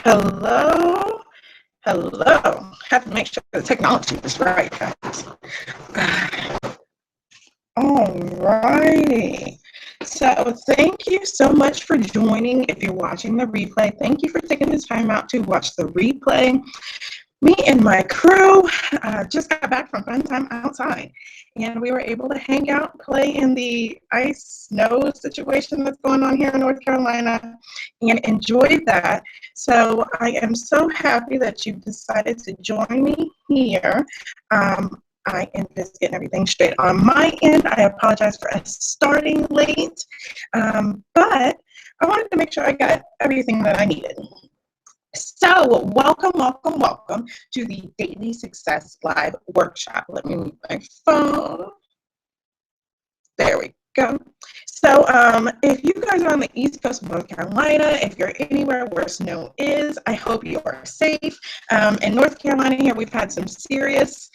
Hello, hello. Have to make sure the technology is right, guys. All righty. So thank you so much for joining. If you're watching the replay, thank you for taking the time out to watch the replay. Me and my crew just got back from fun time outside, and we were able to hang out, play in the ice snow situation that's going on here in North Carolina, and enjoyed that. So I am so happy that you decided to join me here. I am just getting everything straight on my end. I apologize for us starting late, but I wanted to make sure I got everything that I needed. So, welcome to the Daily Success Live Workshop. Let me move my phone. There we go. So, if you guys are on the East Coast of North Carolina, if you're anywhere where snow is, I hope you are safe. In North Carolina here, we've had some serious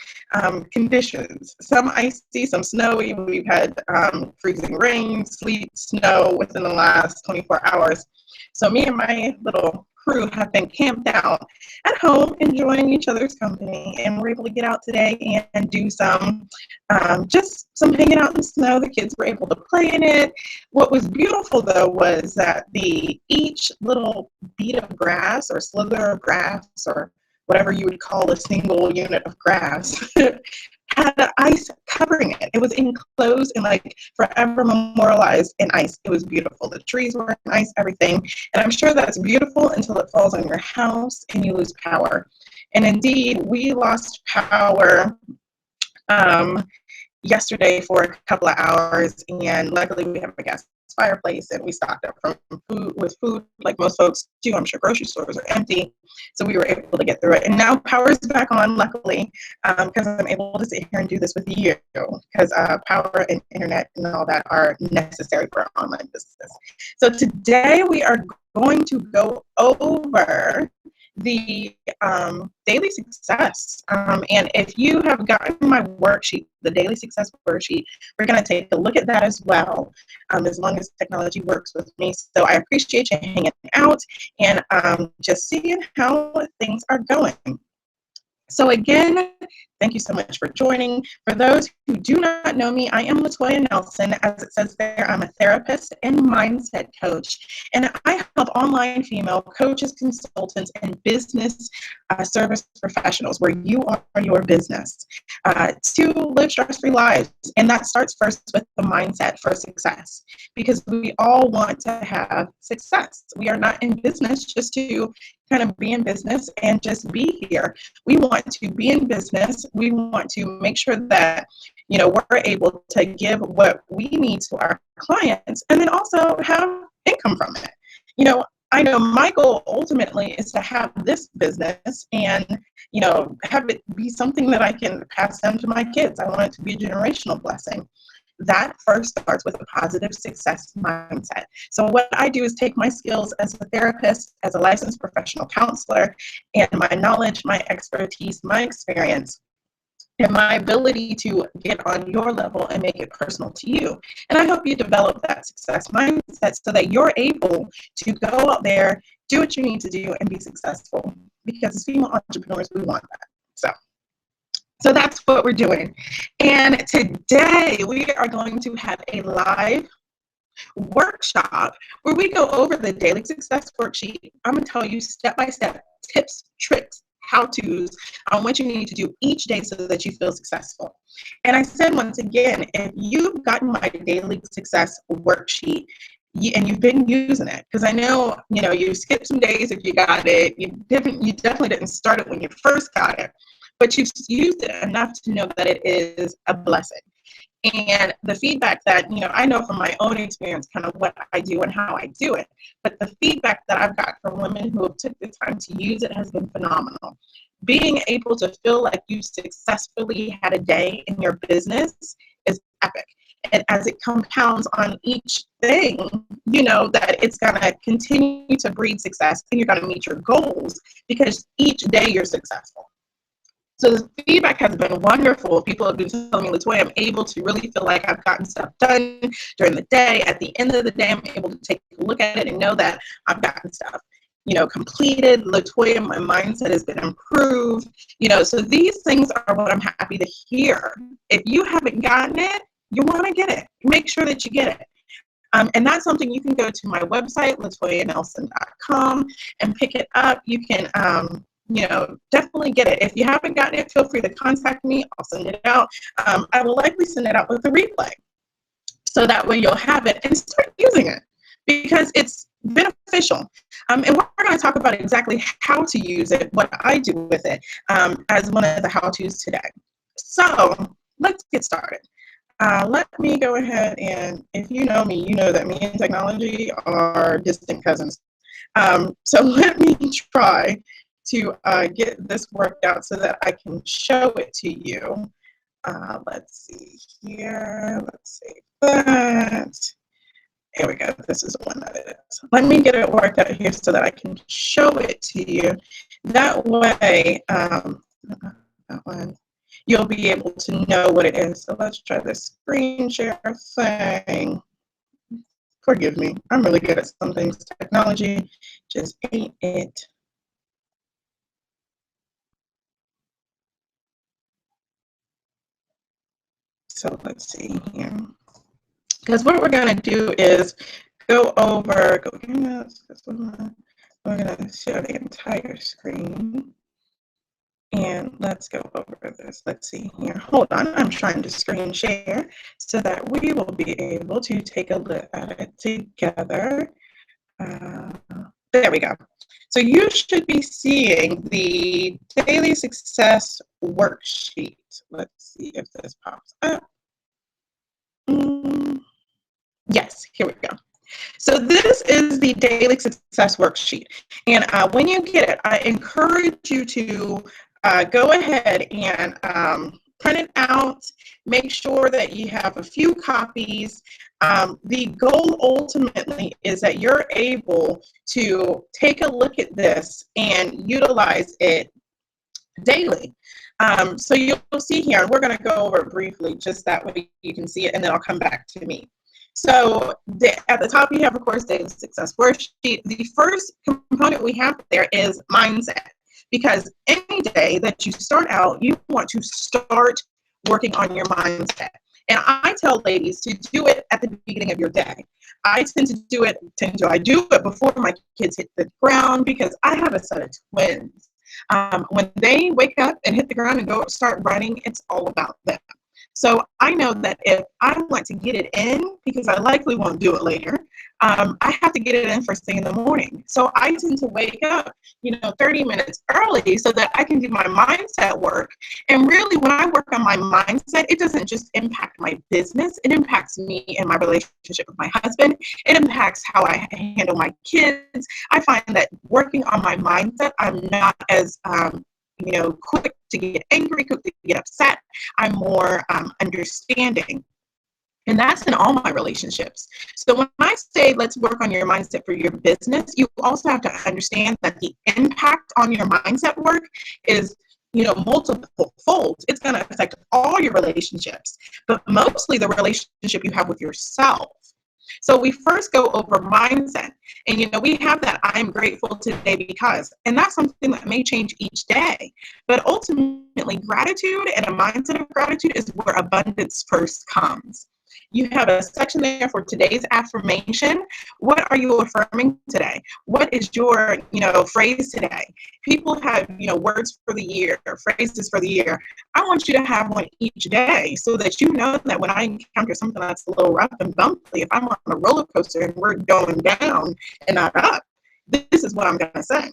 conditions. Some icy, some snowy. We've had freezing rain, sleet, snow within the last 24 hours. So me and my little crew have been camped out at home enjoying each other's company, and we're able to get out today and do some just some hanging out in the snow. The kids were able to play in it. What was beautiful though was that each little bead of grass or slither of grass or whatever you would call a single unit of grass had ice covering it. It was enclosed and like forever memorialized in ice. It was beautiful. The trees were in ice, everything. And I'm sure that's beautiful until it falls on your house and you lose power. And indeed, we lost power yesterday for a couple of hours, and luckily we have a gas fireplace and we stocked up with food like most folks do. I'm sure grocery stores are empty, so we were able to get through it. And now power is back on, luckily, because I'm able to sit here and do this with you, because power and internet and all that are necessary for online business. So today we are going to go over the daily success. And if you have gotten my worksheet, the daily success worksheet, we're going to take a look at that as well, as long as technology works with me. So I appreciate you hanging out and just seeing how things are going. So again, thank you so much for joining. For those who do not know me, I am Latoya Nelson. As it says there, I'm a therapist and mindset coach, and I help online female coaches, consultants, and business service professionals where you are your business to live stress-free lives. And that starts first with the mindset for success, because we all want to have success. We are not in business just to kind of be in business and just be here. We want to be in business. We want to make sure that, we're able to give what we need to our clients and then also have income from it. I know my goal ultimately is to have this business and, have it be something that I can pass down to my kids. I want it to be a generational blessing. That first starts with a positive success mindset. So what I do is take my skills as a therapist, as a licensed professional counselor, and my knowledge, my expertise, my experience, and my ability to get on your level and make it personal to you. And I help you develop that success mindset so that you're able to go out there, do what you need to do, and be successful. Because as female entrepreneurs, we want that. So that's what we're doing. And today we are going to have a live workshop where we go over the daily success worksheet. I'm going to tell you step-by-step tips, tricks, how-tos on what you need to do each day so that you feel successful. And I said once again, if you've gotten my daily success worksheet, and you've been using it, because I know, you skipped some days if you got it. You definitely didn't start it when you first got it, but you've used it enough to know that it is a blessing. And the feedback that, I know from my own experience, kind of what I do and how I do it, but the feedback that I've got from women who have took the time to use it has been phenomenal. Being able to feel like you successfully had a day in your business is epic. And as it compounds on each thing, that it's going to continue to breed success and you're going to meet your goals because each day you're successful. So the feedback has been wonderful. People have been telling me, Latoya, I'm able to really feel like I've gotten stuff done during the day. At the end of the day, I'm able to take a look at it and know that I've gotten stuff. completed. Latoya, my mindset has been improved. So these things are what I'm happy to hear. If you haven't gotten it, you want to get it. Make sure that you get it. And that's something you can go to my website, latoyanelson.com, and pick it up. You can, definitely get it. If you haven't gotten it, feel free to contact me. I'll send it out. I will likely send it out with a replay. So that way you'll have it and start using it because it's beneficial. And we're going to talk about exactly how to use it, what I do with it as one of the how-tos today. So let's get started. Let me go ahead and, if you know me, you know that me and technology are distant cousins. So let me try to get this worked out so that I can show it to you. Let's see here. Let's save that. Here we go. This is one that it is. Let me get it worked out here so that I can show it to you. That way, that one, you'll be able to know what it is. So let's try the screen share thing. Forgive me. I'm really good at some things. Technology just ain't it. So let's see here. Because what we're going to do is go over, we're going to show the entire screen. And let's go over this. Let's see here. Hold on. I'm trying to screen share so that we will be able to take a look at it together. There we go. So you should be seeing the Daily Success Worksheet. Let's see if this pops up. Yes, here we go. So this is the Daily Success Worksheet. And when you get it, I encourage you to go ahead and print it out. Make sure that you have a few copies. The goal ultimately is that you're able to take a look at this and utilize it daily. So you'll see here, and we're going to go over it briefly, just that way you can see it, and then I'll come back to me. So at the top, you have, of course, Daily Success Worksheet. The first component we have there is mindset, because any day that you start out, you want to start working on your mindset. And I tell ladies to do it at the beginning of your day. I do it before my kids hit the ground, because I have a set of twins. When they wake up and hit the ground and go start running, it's all about them. So I know that if I want to get it in, because I likely won't do it later, I have to get it in first thing in the morning. So I tend to wake up, 30 minutes early so that I can do my mindset work. And really, when I work on my mindset, it doesn't just impact my business. It impacts me and my relationship with my husband. It impacts how I handle my kids. I find that working on my mindset, I'm not as quick to get angry, quick to get upset. I'm more understanding. And that's in all my relationships. So when I say let's work on your mindset for your business, you also have to understand that the impact on your mindset work is multiple folds. It's going to affect all your relationships, but mostly the relationship you have with yourself. So we first go over mindset, and we have that I'm grateful today because, and that's something that may change each day, but ultimately gratitude and a mindset of gratitude is where abundance first comes. You have a section there for today's affirmation. What are you affirming today? What is your, phrase today? People have, words for the year, phrases for the year. I want you to have one each day so that you know that when I encounter something that's a little rough and bumpy, if I'm on a roller coaster and we're going down and not up, this is what I'm going to say.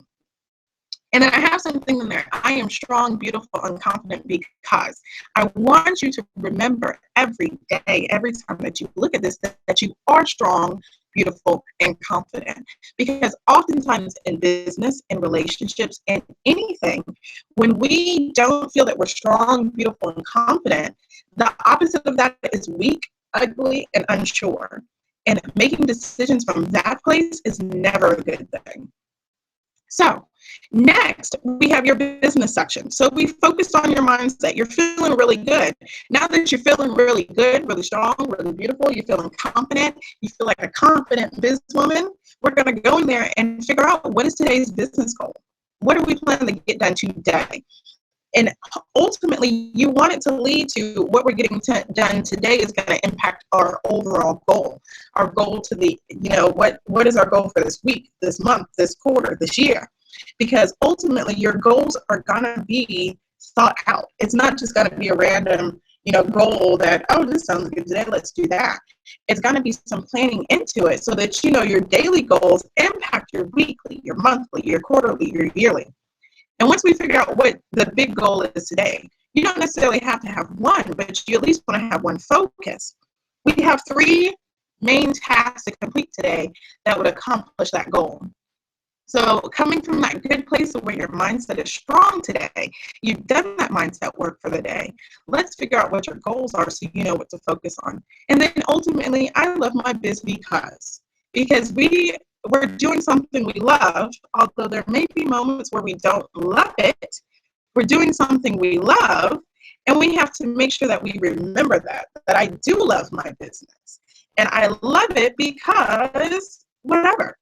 And then I have something in there. I am strong, beautiful, and confident because I want you to remember every day, every time that you look at this, that you are strong, beautiful, and confident. Because oftentimes in business, in relationships, and anything, when we don't feel that we're strong, beautiful, and confident, the opposite of that is weak, ugly, and unsure. And making decisions from that place is never a good thing. So Next, we have your business section. So we focused on your mindset. You're feeling really good. Now that you're feeling really good, really strong, really beautiful, you're feeling confident, you feel like a confident businesswoman, we're going to go in there and figure out, what is today's business goal? What are we planning to get done today? And ultimately, you want it to lead to what we're getting done today is going to impact our overall goal. Our goal to the, what is our goal for this week, this month, this quarter, this year? Because ultimately, your goals are going to be thought out. It's not just going to be a random, goal that, oh, this sounds good today, let's do that. It's going to be some planning into it so that, your daily goals impact your weekly, your monthly, your quarterly, your yearly. And once we figure out what the big goal is today, you don't necessarily have to have one, but you at least want to have one focus. We have 3 main tasks to complete today that would accomplish that goal. So coming from that good place of where your mindset is strong today, you've done that mindset work for the day. Let's figure out what your goals are so you know what to focus on. And then ultimately, I love my biz because we're doing something we love, although there may be moments where we don't love it. We're doing something we love, and we have to make sure that we remember that I do love my business. And I love it because whatever.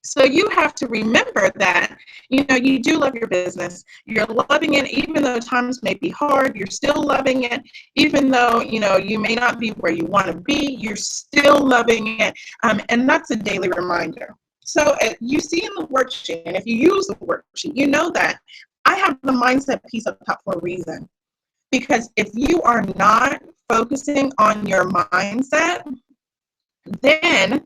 So you have to remember that, you do love your business. You're loving it, even though times may be hard, you're still loving it. Even though, you may not be where you want to be, you're still loving it. And that's a daily reminder. So you see in the worksheet, and if you use the worksheet, you know that I have the mindset piece up top for a reason. Because if you are not focusing on your mindset, then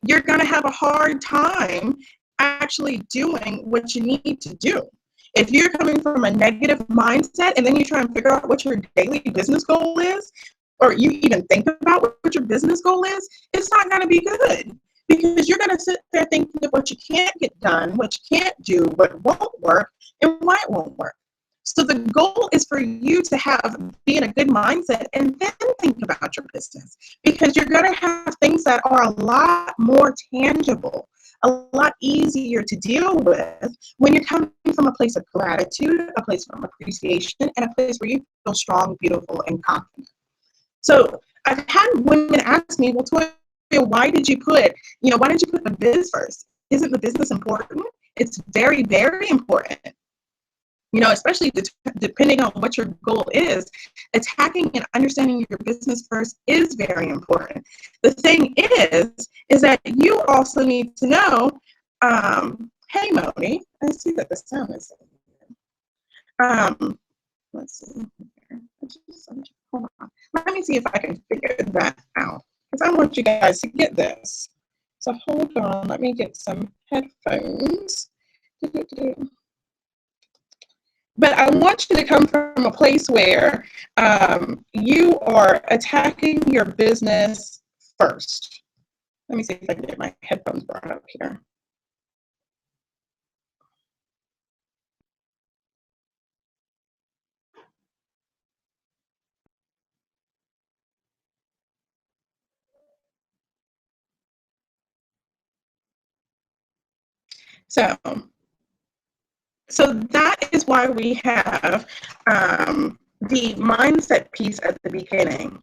you're going to have a hard time actually doing what you need to do. If you're coming from a negative mindset and then you try and figure out what your daily business goal is, or you even think about what your business goal is, it's not going to be good, because you're going to sit there thinking of what you can't get done, what you can't do, what won't work, and why it won't work. So the goal is for you to be in a good mindset and then think about your business, because you're going to have things that are a lot more tangible, a lot easier to deal with when you're coming from a place of gratitude, a place of appreciation, and a place where you feel strong, beautiful, and confident. So I've had women ask me, well, Toya, why did you put the biz first? Isn't the business important? It's very, very important. Especially depending on what your goal is, attacking and understanding your business first is very important. The thing is that you also need to know, hey, Moni, I see that the sound is let's see here. Hold on. Let me see if I can figure that out, because I want you guys to get this. So hold on, let me get some headphones. But I want you to come from a place where you are attacking your business first. Let me see if I can get my headphones brought up here. So that is why we have the mindset piece at the beginning.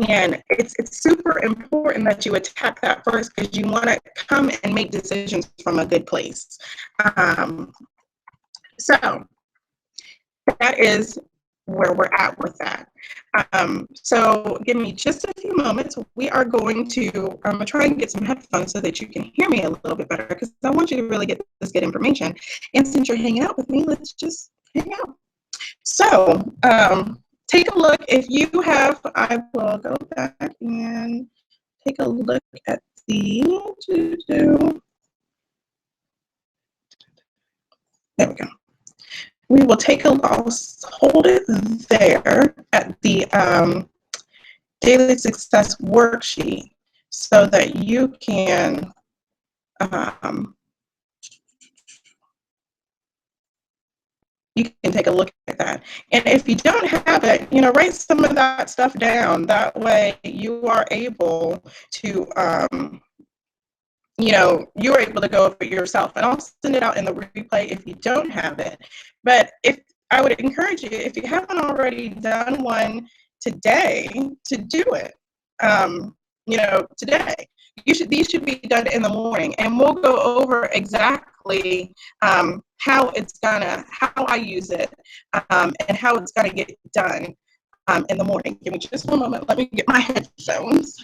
And it's super important that you attack that first, because you want to come and make decisions from a good place. So that is where we're at with that. So give me just a few moments. We are going to try and get some headphones so that you can hear me a little bit better, because I want you to really get this good information. And since you're hanging out with me, let's just hang out. So take a look. If you have, I will go back and take a look at the, there we go. We will take a loss, hold it there at the Daily Success Worksheet so that you can take a look at that. And if you don't have it, write some of that stuff down. That way you are able to you were able to go over it yourself. And I'll send it out in the replay if you don't have it. But if I would encourage you, if you haven't already done one today, to do it. Today. These should be done in the morning, and we'll go over exactly how I use it, and how it's gonna get done in the morning. Give me just one moment. Let me get my headphones.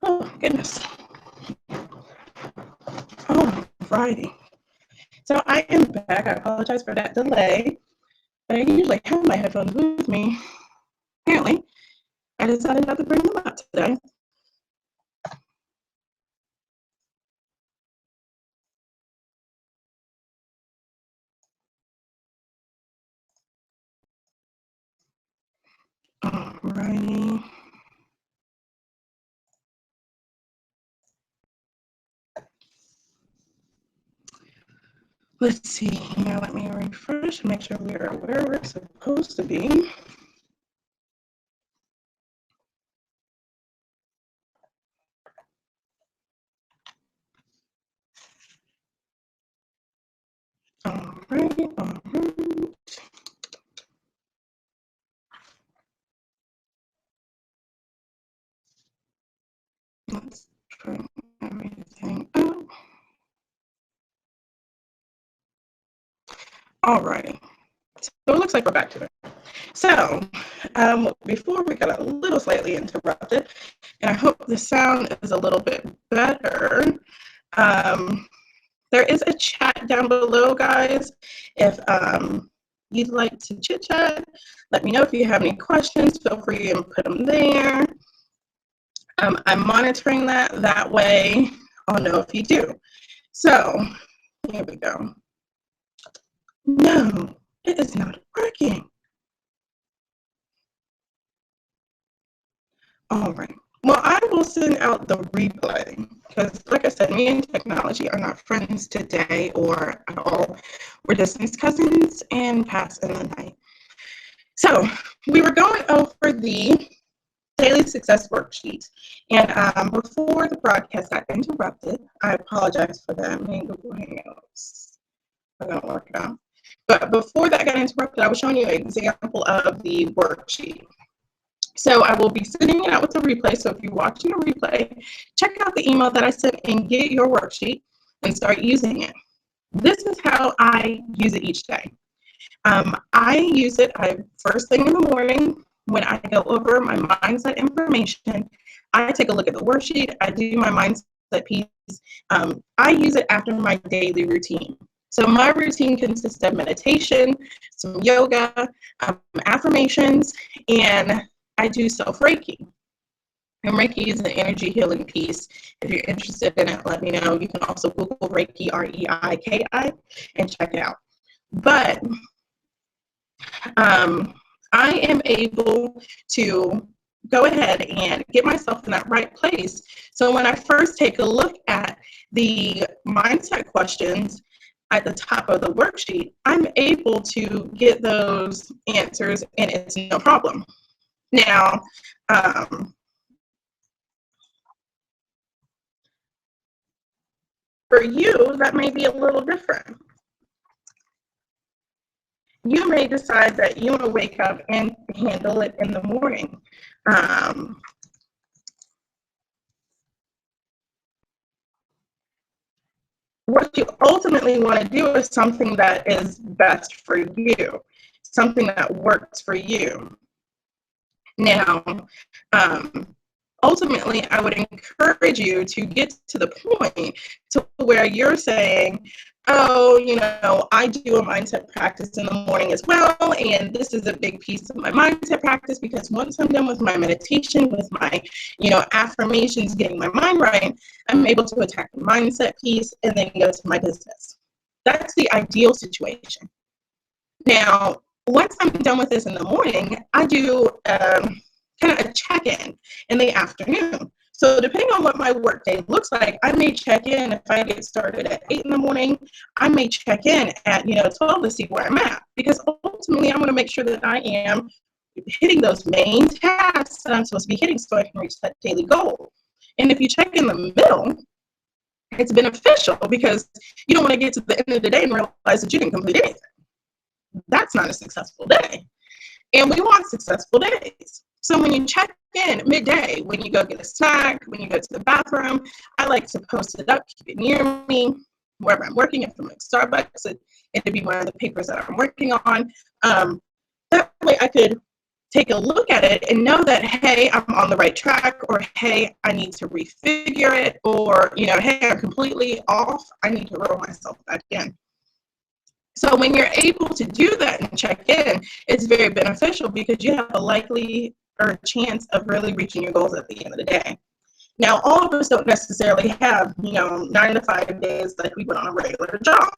Oh, goodness. Oh, Friday. So I am back. I apologize for that delay, but I usually have my headphones with me. Apparently, I decided not to bring them out today. Alrighty. Let's see here. Let me refresh and make sure we are where we're supposed to be. Alright. Let's try everything out. Alrighty. So it looks like we're back to it. So before we got a little slightly interrupted, and I hope the sound is a little bit better. There is a chat down below, guys. If you'd like to chit chat, let me know. If you have any questions, feel free to put them there. I'm monitoring that way I'll know if you do. So here we go. No, it is not working. All right. Well, I will send out the replay because, like I said, me and technology are not friends today or at all. We're distant cousins and paths in the night. So we were going over the daily success worksheet, and before the broadcast got interrupted, I apologize for that. I'm in Google Hangouts. I'm gonna work it out. But before that got interrupted, I was showing you an example of the worksheet. So I will be sending it out with a replay. So if you're watching a replay, check out the email that I sent and get your worksheet and start using it. This is how I use it each day. I use it first thing in the morning when I go over my mindset information. I take a look at the worksheet. I do my mindset piece. I use it after my daily routine. So my routine consists of meditation, some yoga, affirmations, and I do self-Reiki. And Reiki is an energy healing piece. If you're interested in it, let me know. You can also Google Reiki, R-E-I-K-I, and check it out. But I am able to go ahead and get myself in that right place. So when I first take a look at the mindset questions at the top of the worksheet, I'm able to get those answers and it's no problem. Now, for you, that may be a little different. You may decide that you want to wake up and handle it in the morning. What you ultimately want to do is something that is best for you, something that works for you. Now, ultimately, I would encourage you to get to the point to where you're saying, oh, I do a mindset practice in the morning as well, and this is a big piece of my mindset practice because once I'm done with my meditation, with my, affirmations, getting my mind right, I'm able to attack the mindset piece and then go to my business. That's the ideal situation. Now, once I'm done with this in the morning, I do kind of a check-in in the afternoon. So depending on what my workday looks like, I may check in if I get started at 8 in the morning, I may check in at 12 to see where I'm at. Because ultimately I want to make sure that I am hitting those main tasks that I'm supposed to be hitting so I can reach that daily goal. And if you check in the middle, it's beneficial because you don't want to get to the end of the day and realize that you didn't complete anything. That's not a successful day. And we want successful days. So when you check in midday, when you go get a snack, when you go to the bathroom, I like to post it up, keep it near me, wherever I'm working. If I'm at Starbucks, it'd be one of the papers that I'm working on. That way I could take a look at it and know that, hey, I'm on the right track, or hey, I need to refigure it, or, hey, I'm completely off. I need to roll myself back in. So when you're able to do that and check in, it's very beneficial because you have a likely or chance of really reaching your goals at the end of the day. Now, all of us don't necessarily have, 9 to 5 days like we would on a regular job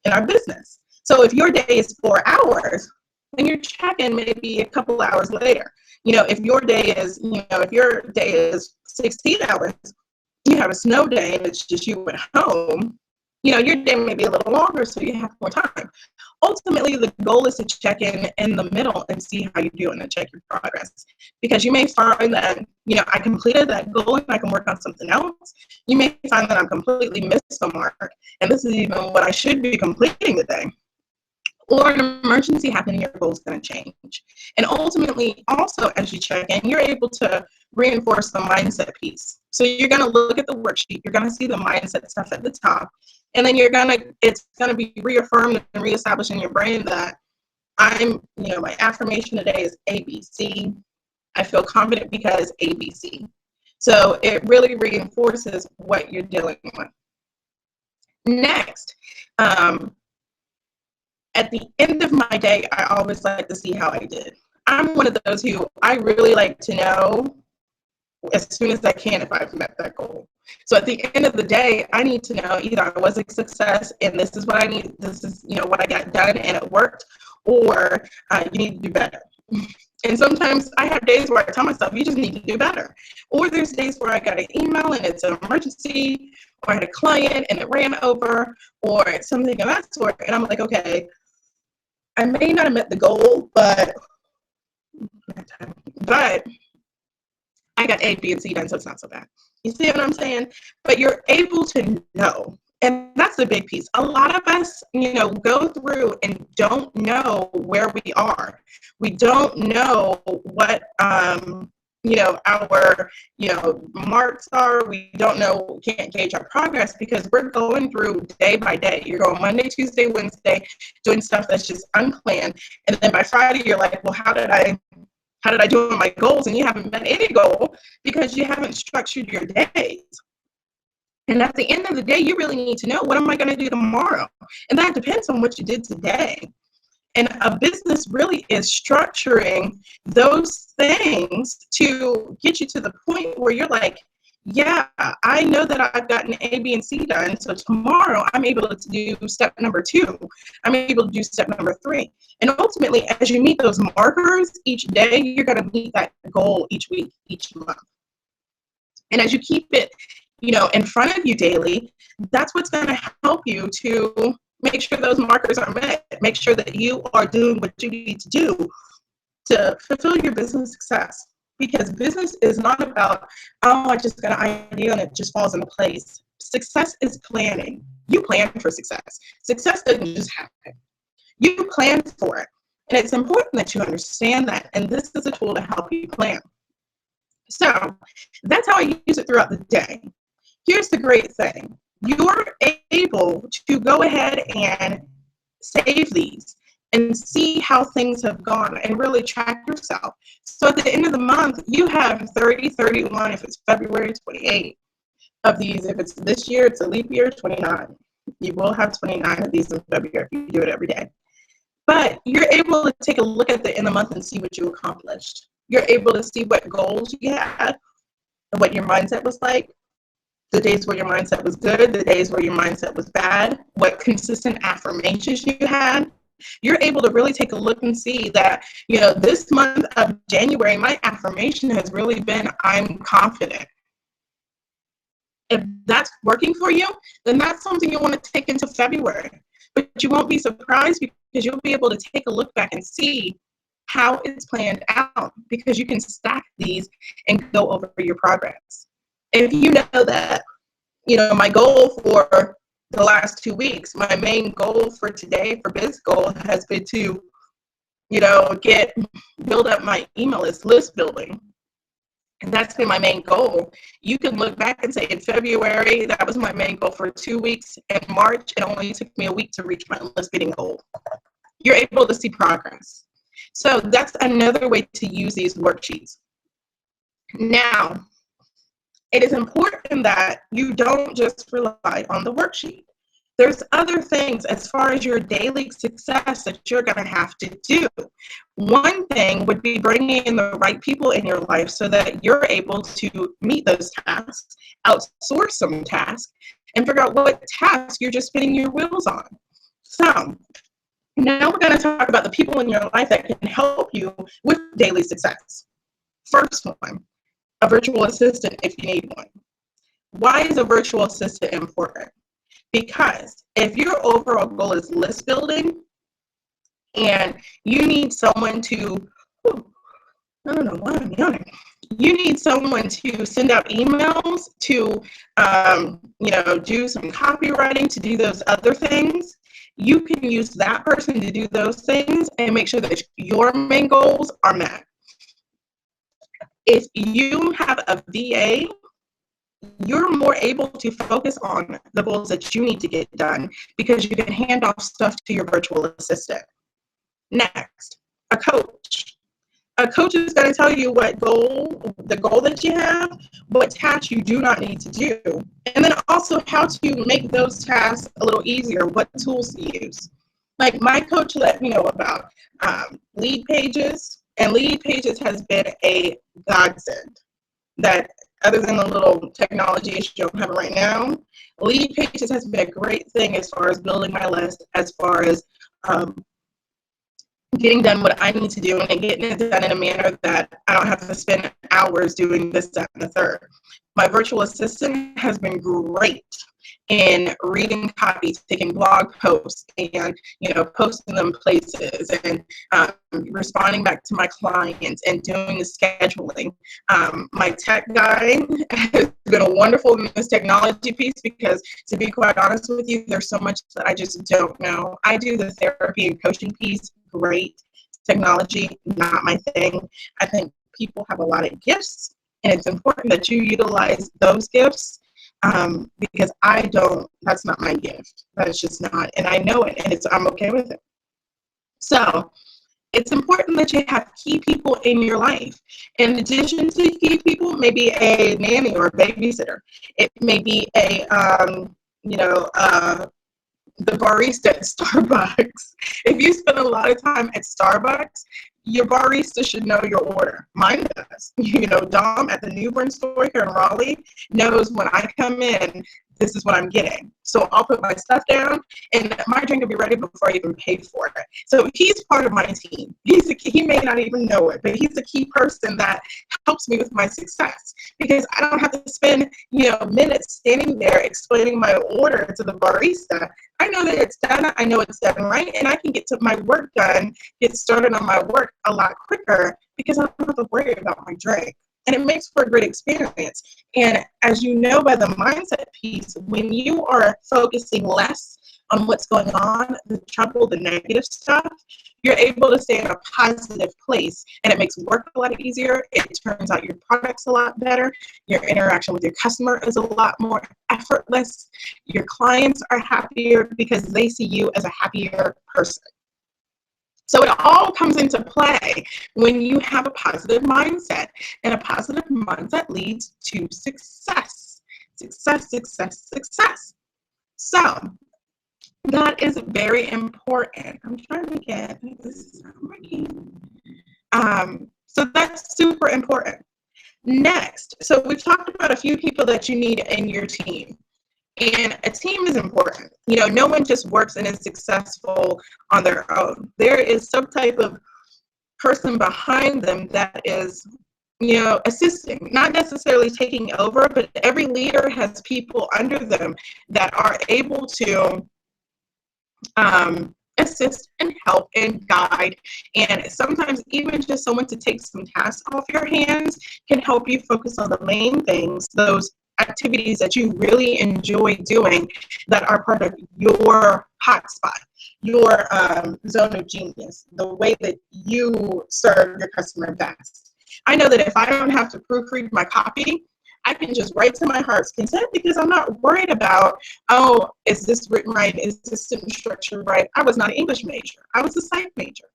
in our business. So if your day is 4 hours, then your check-in may be a couple hours later. If your day is, if your day is 16 hours, you have a snow day and it's just you at home, your day may be a little longer, so you have more time. Ultimately, the goal is to check in the middle and see how you're doing and check your progress. Because you may find that, I completed that goal and I can work on something else. You may find that I'm completely missed the mark, and this is even what I should be completing today. Or an emergency happening, your goal is going to change. And ultimately, also, as you check in, you're able to reinforce the mindset piece. So you're going to look at the worksheet, you're going to see the mindset stuff at the top, and then it's going to be reaffirmed and reestablished in your brain that my affirmation today is ABC. I feel confident because ABC. So it really reinforces what you're dealing with. Next, at the end of my day, I always like to see how I did. I'm one of those who I really like to know as soon as I can if I've met that goal. So at the end of the day, I need to know either I was a success and this is what I need, this is what I got done and it worked, or you need to do better. And sometimes I have days where I tell myself, you just need to do better. Or there's days where I got an email and it's an emergency, or I had a client and it ran over, or something of that sort. And I'm like, okay, I may not have met the goal, but I got A, B, and C done, so it's not so bad. You see what I'm saying? But you're able to know. And that's the big piece. A lot of us, go through and don't know where we are. We don't know what, our, marks are. We don't know, can't gauge our progress because we're going through day by day. You're going Monday, Tuesday, Wednesday, doing stuff that's just unplanned. And then by Friday, you're like, well, how did I do on my goals? And you haven't met any goal because you haven't structured your days. And at the end of the day, you really need to know, what am I going to do tomorrow? And that depends on what you did today. And a business really is structuring those things to get you to the point where you're like, yeah, I know that I've gotten A, B, and C done. So tomorrow I'm able to do step number 2. I'm able to do step number 3. And ultimately, as you meet those markers each day, you're going to meet that goal each week, each month. And as you keep it, in front of you daily, that's what's going to help you to make sure those markers are met. Make sure that you are doing what you need to do to fulfill your business success. Because business is not about, oh, I just got an idea and it just falls into place. Success is planning. You plan for success. Success doesn't just happen. You plan for it. And it's important that you understand that. And this is a tool to help you plan. So that's how I use it throughout the day. Here's the great thing. You're able to go ahead and save these and see how things have gone and really track yourself. So at the end of the month, you have 30, 31, if it's February, 28 of these. If it's this year, it's a leap year, 29. You will have 29 of these in February if you do it every day. But you're able to take a look at the end of the month and see what you accomplished. You're able to see what goals you had and what your mindset was like. The days where your mindset was good, the days where your mindset was bad, what consistent affirmations you had. You're able to really take a look and see that, this month of January, my affirmation has really been, I'm confident. If that's working for you, then that's something you want to take into February. But you won't be surprised because you'll be able to take a look back and see how it's planned out, because you can stack these and go over your progress. If you know that, my goal for the last 2 weeks, my main goal for today for this goal has been to, build up my email list building. And that's been my main goal. You can look back and say in February, that was my main goal for 2 weeks. In March, it only took me a week to reach my list building goal. You're able to see progress. So that's another way to use these worksheets. Now, it is important that you don't just rely on the worksheet. There's other things as far as your daily success that you're going to have to do. One thing would be bringing in the right people in your life so that you're able to meet those tasks, outsource some tasks, and figure out what tasks you're just spinning your wheels on. So now we're going to talk about the people in your life that can help you with daily success. First one, a virtual assistant if you need one. Why is a virtual assistant important? Because if your overall goal is list building and you need someone to, I don't know why I'm yawning. You need someone to send out emails, to, do some copywriting, to do those other things. You can use that person to do those things and make sure that your main goals are met. If you have a VA, you're more able to focus on the goals that you need to get done because you can hand off stuff to your virtual assistant. Next, a coach. A coach is going to tell you the goal that you have, what tasks you do not need to do, and then also how to make those tasks a little easier, what tools to use. Like my coach let me know about Lead Pages, and Lead Pages has been a godsend. That other than the little technology issue I'm having right now, Lead Pages has been a great thing as far as building my list, as far as getting done what I need to do and getting it done in a manner that I don't have to spend hours doing this, that, and the third. My virtual assistant has been great in reading copy, taking blog posts, and posting them places, and responding back to my clients and doing the scheduling. My tech guy has been a wonderful in this technology piece because, to be quite honest with you, there's so much that I just don't know. I do the therapy and coaching piece great. Technology, not my thing. I think people have a lot of gifts, and it's important that you utilize those gifts. Because that's not my gift. That's just not, and I know it, and I'm okay with it. So it's important that you have key people in your life. In addition to key people, maybe a nanny or a babysitter. It may be the barista at Starbucks. If you spend a lot of time at Starbucks, your barista should know your order. Mine does. Dom at the Newbern store here in Raleigh knows when I come in, this is what I'm getting. So I'll put my stuff down and my drink will be ready before I even pay for it. So he's part of my team. He may not even know it, but he's a key person that helps me with my success because I don't have to spend, minutes standing there explaining my order to the barista. I know that it's done. I know it's done right. And I can get to my work done, get started on my work a lot quicker because I don't have to worry about my drink. And it makes for a great experience. And as you know by the mindset piece, when you are focusing less on what's going on, the trouble, the negative stuff, you're able to stay in a positive place, and it makes work a lot easier. It turns out your product's a lot better. Your interaction with your customer is a lot more effortless. Your clients are happier because they see you as a happier person. So it all comes into play when you have a positive mindset, and a positive mindset leads to success. Success, success, success. So that is very important. I'm trying to get this is not working. So that's super important. Next, so we've talked about a few people that you need in your team. And a team is important. You know, no one just works and is successful on their own. There is some type of person behind them that is, you know, assisting, not necessarily taking over, but every leader has people under them that are able to assist and help and guide. And sometimes even just someone to take some tasks off your hands can help you focus on the main things, those activities that you really enjoy doing that are part of your hotspot, your zone of genius, the way that you serve your customer best. I know that if I don't have to proofread my copy, I can just write to my heart's content because I'm not worried about, oh, is this written right? Is this sentence structure right? I was not an English major. I was a psych major.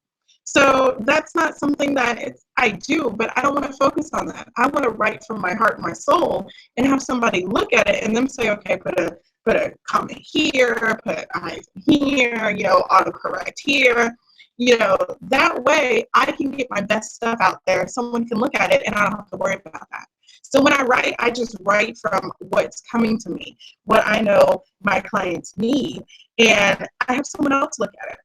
So that's not something that I do, but I don't want to focus on that. I want to write from my heart and my soul and have somebody look at it and then say, okay, put a comment here, put a here, you know, autocorrect here. You know, that way I can get my best stuff out there. Someone can look at it and I don't have to worry about that. So when I write, I just write from what's coming to me, what I know my clients need, and I have someone else look at it.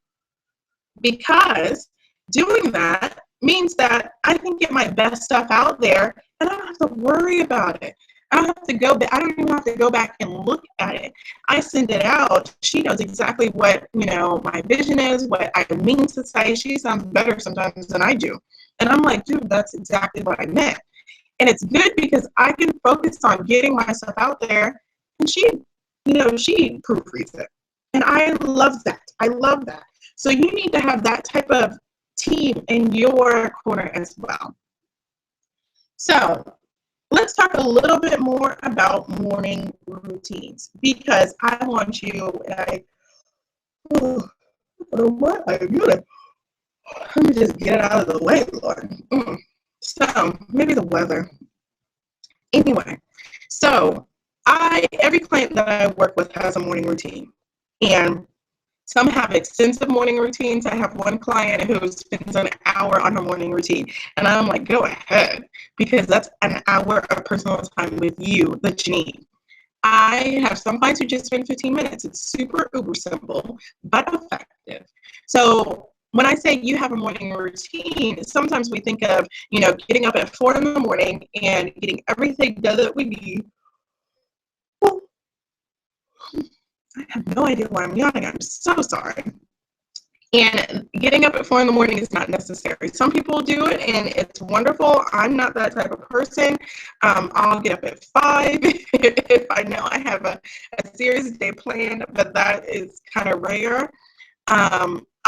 Because doing that means that I can get my best stuff out there and I don't have to worry about it. I don't have to go back. I don't even have to go back and look at it. I send it out. She knows exactly what, you know, my vision is, what I mean to say. She sounds better sometimes than I do. And I'm like, dude, that's exactly what I meant. And it's good because I can focus on getting myself out there, and she, you know, she proofreads it. And I love that. I love that. So you need to have that type of team in your corner as well. So let's talk a little bit more about morning routines, because I want you, what are you doing? Let me just get it out of the way, Lord. So maybe the weather. Anyway, so every client that I work with has a morning routine, and some have extensive morning routines. I have one client who spends an hour on her morning routine, and I'm like, go ahead, because that's an hour of personal time with you that you need. I have some clients who just spend 15 minutes. It's super uber simple, but effective. So when I say you have a morning routine, sometimes we think of, you know, getting up at 4 in the morning and getting everything done that we need. I have no idea why I'm yawning. I'm so sorry. And getting up at 4 in the morning is not necessary. Some people do it and it's wonderful. I'm not that type of person. I'll get up at 5 if I know I have a serious day planned, but that is kind of rare.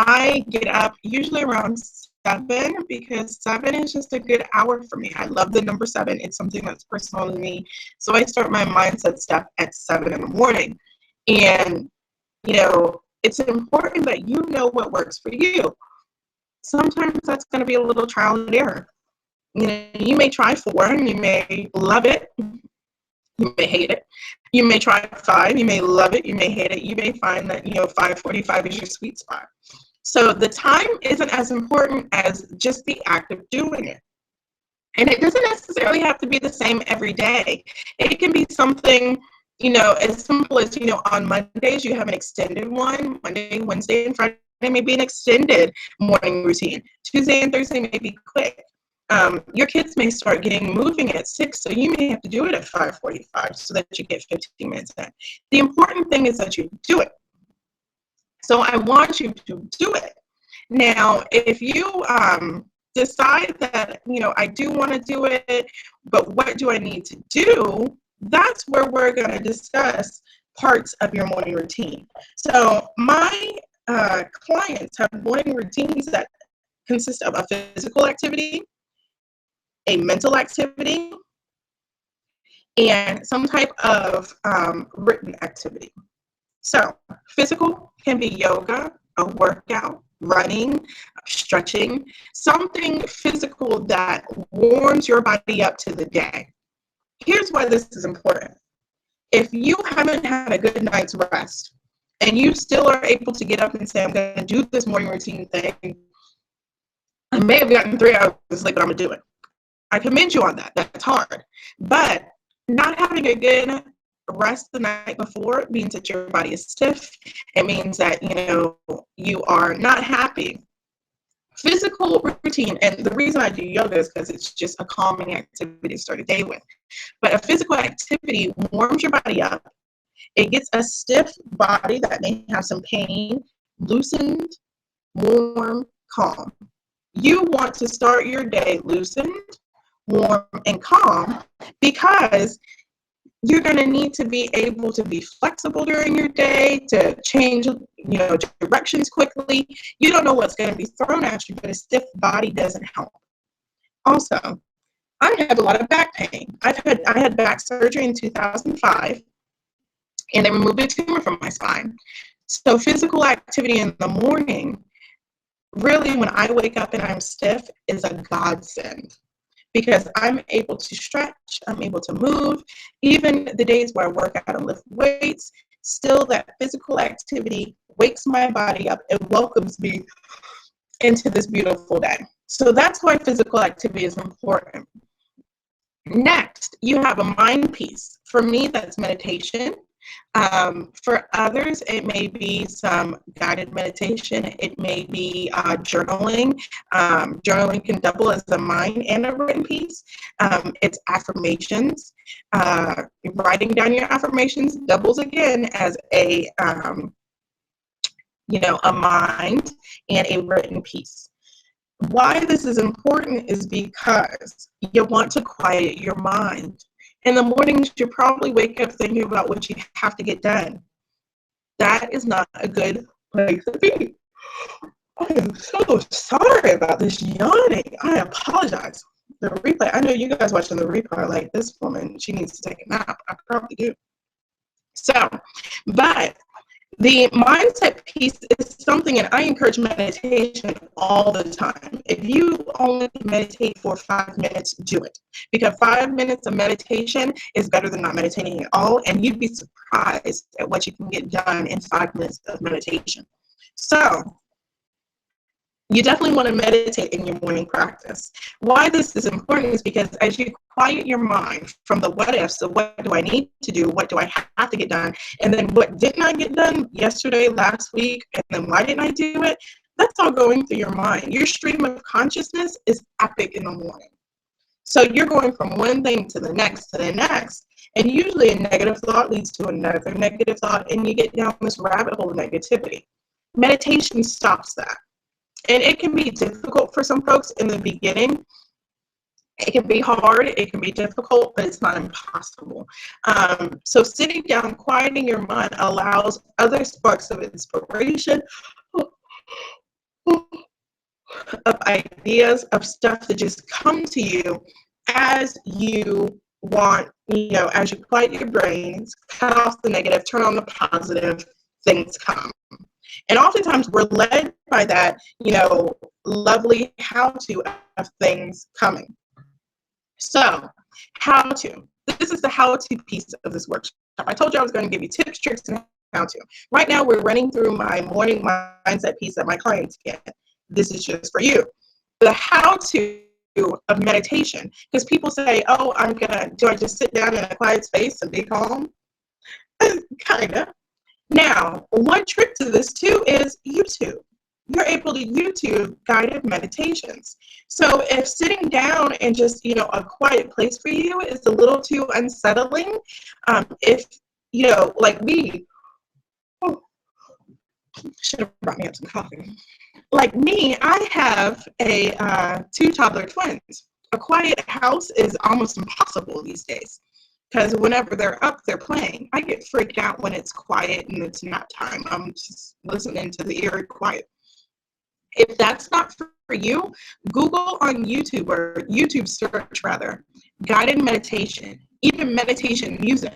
I get up usually around 7 because 7 is just a good hour for me. I love the number 7. It's something that's personal to me. So I start my mindset stuff at 7 in the morning. And, you know, it's important that you know what works for you. Sometimes that's going to be a little trial and error. You know, you may try 4 and you may love it. You may hate it. You may try 5. You may love it. You may hate it. You may find that, you know, 5:45 is your sweet spot. So the time isn't as important as just the act of doing it. And it doesn't necessarily have to be the same every day. It can be something, you know, as simple as, you know, on Mondays you have an extended one. Monday, Wednesday, and Friday may be an extended morning routine. Tuesday and Thursday may be quick. Your kids may start getting moving at 6, so you may have to do it at 5:45 so that you get 15 minutes in. The important thing is that you do it. So I want you to do it. Now, if you decide that, you know, I do want to do it, but what do I need to do? That's where we're going to discuss parts of your morning routine. So my clients have morning routines that consist of a physical activity, a mental activity, and some type of written activity. So physical can be yoga, a workout, running, stretching, something physical that warms your body up to the day. Here's why this is important. If you haven't had a good night's rest and you still are able to get up and say, I'm going to do this morning routine thing, I may have gotten 3 hours of sleep, but I'm going to do it. I commend you on that. That's hard. But not having a good rest the night before means that your body is stiff. It means that, you are not happy. Physical routine, and the reason I do yoga is because it's just a calming activity to start a day with. But a physical activity warms your body up. It gets a stiff body that may have some pain loosened, warm, calm. You want to start your day loosened, warm, and calm because you're going to need to be able to be flexible during your day, to change, directions quickly. You don't know what's going to be thrown at you, but a stiff body doesn't help. Also, I have a lot of back pain. I had back surgery in 2005, and they removed a tumor from my spine. So physical activity in the morning, really when I wake up and I'm stiff, is a godsend. Because I'm able to stretch, I'm able to move. Even the days where I work out and lift weights, still that physical activity wakes my body up and welcomes me into this beautiful day. So that's why physical activity is important. Next, you have a mind piece. For me, that's meditation. For others, it may be some guided meditation. It may be journaling. Journaling can double as a mind and a written piece. It's affirmations. Writing down your affirmations doubles again as a mind and a written piece. Why this is important is because you want to quiet your mind. In the mornings, you probably wake up thinking about what you have to get done. That is not a good place to be. I am so sorry about this yawning. I apologize. The replay, I know you guys watching the replay are like, this woman, she needs to take a nap. I probably do. So, but the mindset piece is something, and I encourage meditation all the time. If you only meditate for 5 minutes, do it. Because 5 minutes of meditation is better than not meditating at all, and you'd be surprised at what you can get done in 5 minutes of meditation. So, you definitely want to meditate in your morning practice. Why this is important is because as you quiet your mind from the what ifs, so what do I need to do, what do I have to get done, and then what didn't I get done yesterday, last week, and then why didn't I do it, that's all going through your mind. Your stream of consciousness is epic in the morning. So you're going from one thing to the next, and usually a negative thought leads to another negative thought, and you get down this rabbit hole of negativity. Meditation stops that. And it can be difficult for some folks in the beginning. It can be hard, it can be difficult, but it's not impossible. So sitting down, quieting your mind allows other sparks of inspiration, of ideas, of stuff to just come to you as you want, as you quiet your brains, cut off the negative, turn on the positive, things come. And oftentimes we're led by that, lovely how-to of things coming. So, how-to. This is the how-to piece of this workshop. I told you I was going to give you tips, tricks, and how-to. Right now, we're running through my morning mindset piece that my clients get. This is just for you. The how-to of meditation. Because people say, oh, do I just sit down in a quiet space and be calm? Kind of. Now, one trick to this too is YouTube. You're able to YouTube guided meditations. So if sitting down and just, a quiet place for you is a little too unsettling, if, like me, should have brought me up some coffee. Like me, I have a 2 toddler twins. A quiet house is almost impossible these days. because whenever they're up, they're playing. I get freaked out when it's quiet and it's nap time. I'm just listening to the eerie quiet. If that's not for you, Google on YouTube, or YouTube search rather, guided meditation, even meditation music.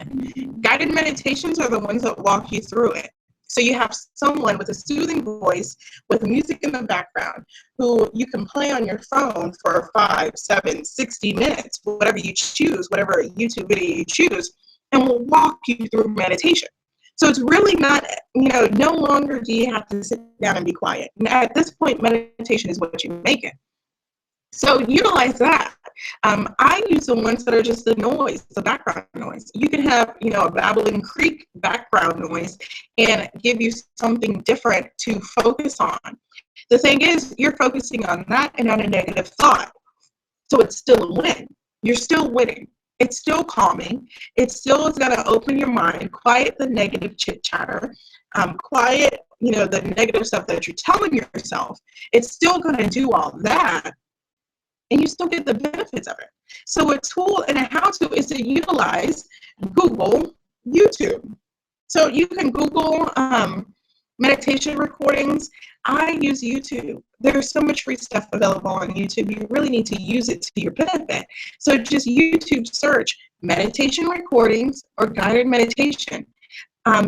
Guided meditations are the ones that walk you through it. So you have someone with a soothing voice with music in the background who you can play on your phone for 5, 7, 60 minutes, whatever you choose, whatever YouTube video you choose, and will walk you through meditation. So it's really not, no longer do you have to sit down and be quiet. And at this point, meditation is what you make it. So utilize that. I use the ones that are just the noise, the background noise. You can have, a babbling creek background noise and give you something different to focus on. The thing is, you're focusing on that and on a negative thought. So it's still a win. You're still winning. It's still calming. It still is going to open your mind, quiet the negative chit chatter, quiet, the negative stuff that you're telling yourself. It's still going to do all that, and you still get the benefits of it. So a tool and a how-to is to utilize Google YouTube. So you can Google meditation recordings. I use YouTube. There's so much free stuff available on YouTube. You really need to use it to your benefit. So just YouTube search meditation recordings or guided meditation.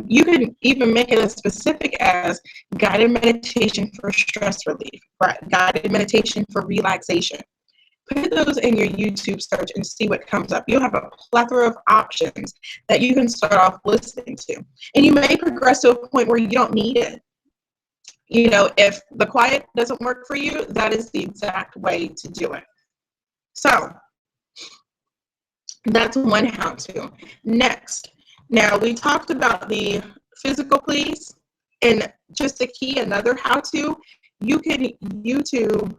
You can even make it as specific as guided meditation for stress relief, right? Guided meditation for relaxation. Put those in your YouTube search and see what comes up. You'll have a plethora of options that you can start off listening to. And you may progress to a point where you don't need it. If the quiet doesn't work for you, that is the exact way to do it. So that's one how-to. Next, now we talked about the physical please, and just to key another how-to, you can YouTube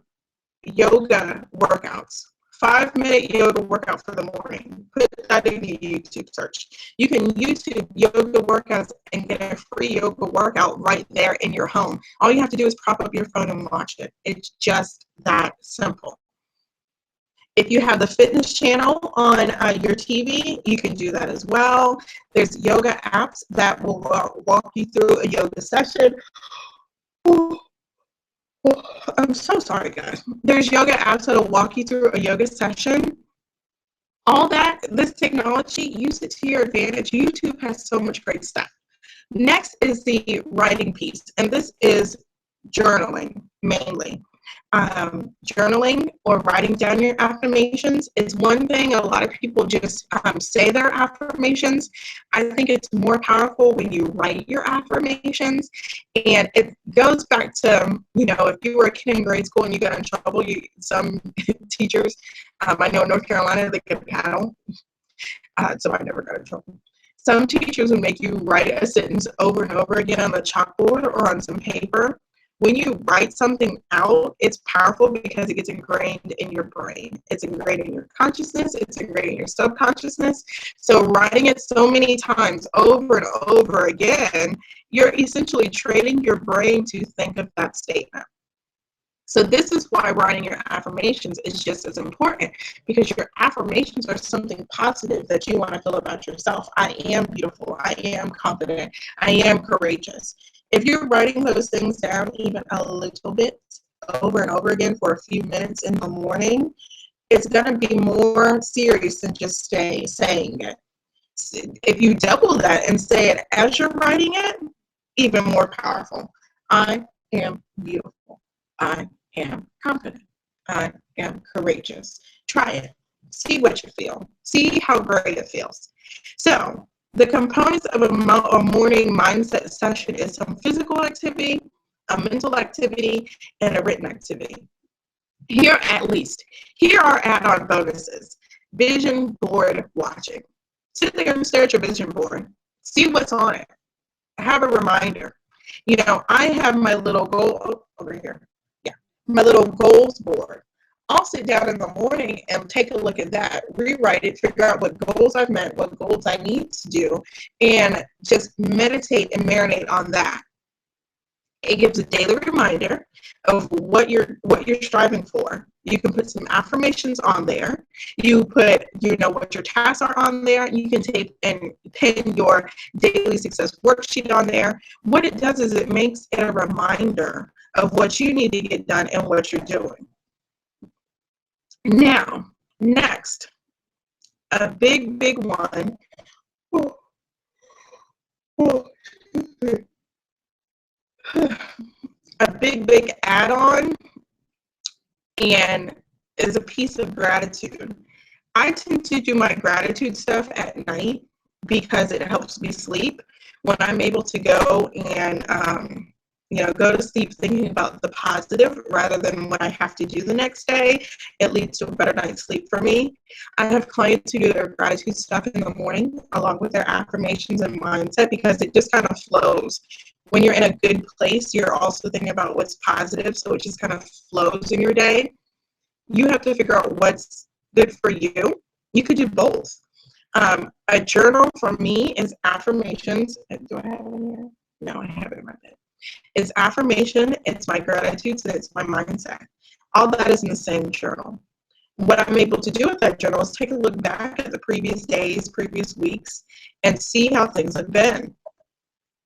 yoga workouts. 5-minute yoga workout for the morning. Put that in your YouTube search. You can YouTube yoga workouts and get a free yoga workout right there in your home. All you have to do is prop up your phone and watch it. It's just that simple. If you have the fitness channel on your TV, you can do that as well. There's yoga apps that will walk you through a yoga session. I'm so sorry, guys. There's yoga apps that'll walk you through a yoga session. All that, this technology, use it to your advantage. YouTube has so much great stuff. Next is the writing piece, and this is journaling mainly. Journaling or writing down your affirmations is one thing. A lot of people just say their affirmations. I think it's more powerful when you write your affirmations, and it goes back to, if you were a kid in grade school and you got in trouble, some teachers, I know in North Carolina they get paddle, so I never got in trouble. Some teachers would make you write a sentence over and over again on the chalkboard or on some paper. When you write something out, it's powerful because it gets ingrained in your brain. It's ingrained in your consciousness. It's ingrained in your subconsciousness. So writing it so many times over and over again, you're essentially training your brain to think of that statement. So this is why writing your affirmations is just as important, because your affirmations are something positive that you want to feel about yourself. I am beautiful. I am confident. I am courageous. If you're writing those things down even a little bit over and over again for a few minutes in the morning, it's going to be more serious than just saying it. If you double that and say it as you're writing it, even more powerful. I am beautiful. I am confident. I am courageous. Try it. See what you feel. See how great it feels. So the components of a morning mindset session is some physical activity, a mental activity, and a written activity. Here are add-on bonuses. Vision board watching. Sit there and stare at your vision board. See what's on it. Have a reminder. I have my little goal over here. Yeah, my little goals board. I'll sit down in the morning and take a look at that, rewrite it, figure out what goals I've met, what goals I need to do, and just meditate and marinate on that. It gives a daily reminder of what you're striving for. You can put some affirmations on there. You put, what your tasks are on there. You can take and pin your daily success worksheet on there. What it does is it makes it a reminder of what you need to get done and what you're doing. Now, next, a big one. A big add-on and is a piece of gratitude. I tend to do my gratitude stuff at night because it helps me sleep. When I'm able to go and go to sleep thinking about the positive rather than what I have to do the next day, it leads to a better night's sleep for me. I have clients who do their gratitude stuff in the morning along with their affirmations and mindset because it just kind of flows. When you're in a good place, you're also thinking about what's positive, so it just kind of flows in your day. You have to figure out what's good for you. You could do both. A journal for me is affirmations. Do I have it in here? No, I have it in my bed. It's affirmation, it's my gratitude, and it's my mindset. All that is in the same journal. What I'm able to do with that journal is take a look back at the previous days, previous weeks, and see how things have been.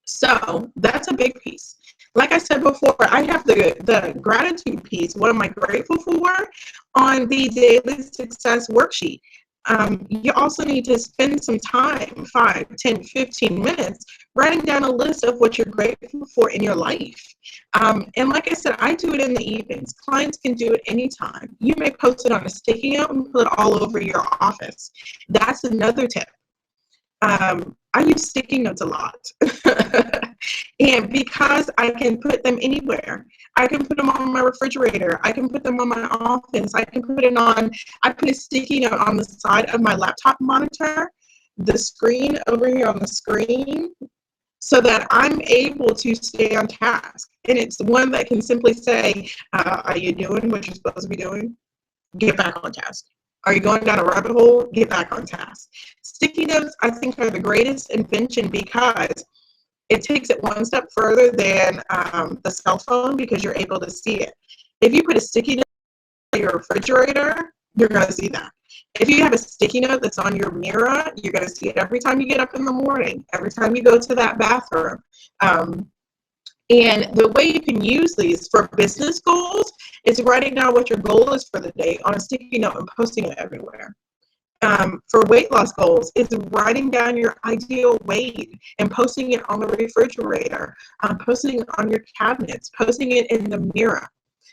So that's a big piece. Like I said before, I have the gratitude piece. What am I grateful for on the daily success worksheet? You also need to spend some time, 5, 10, 15 minutes, writing down a list of what you're grateful for in your life. And like I said, I do it in the evenings. Clients can do it anytime. You may post it on a sticky note and put it all over your office. That's another tip. I use sticky notes a lot. And because I can put them anywhere, I can put them on my refrigerator, I can put them on my office, I put a sticky note on the side of my laptop monitor, the screen over here on the screen, so that I'm able to stay on task. And it's one that can simply say, are you doing what you're supposed to be doing? Get back on task. Are you going down a rabbit hole? Get back on task. Sticky notes, I think, are the greatest invention because it takes it one step further than the cell phone because you're able to see it. If you put a sticky note on your refrigerator, you're going to see that. If you have a sticky note that's on your mirror, you're going to see it every time you get up in the morning, every time you go to that bathroom. And the way you can use these for business goals is writing down what your goal is for the day on a sticky note and posting it everywhere. For weight loss goals, it's writing down your ideal weight and posting it on the refrigerator, posting it on your cabinets, posting it in the mirror.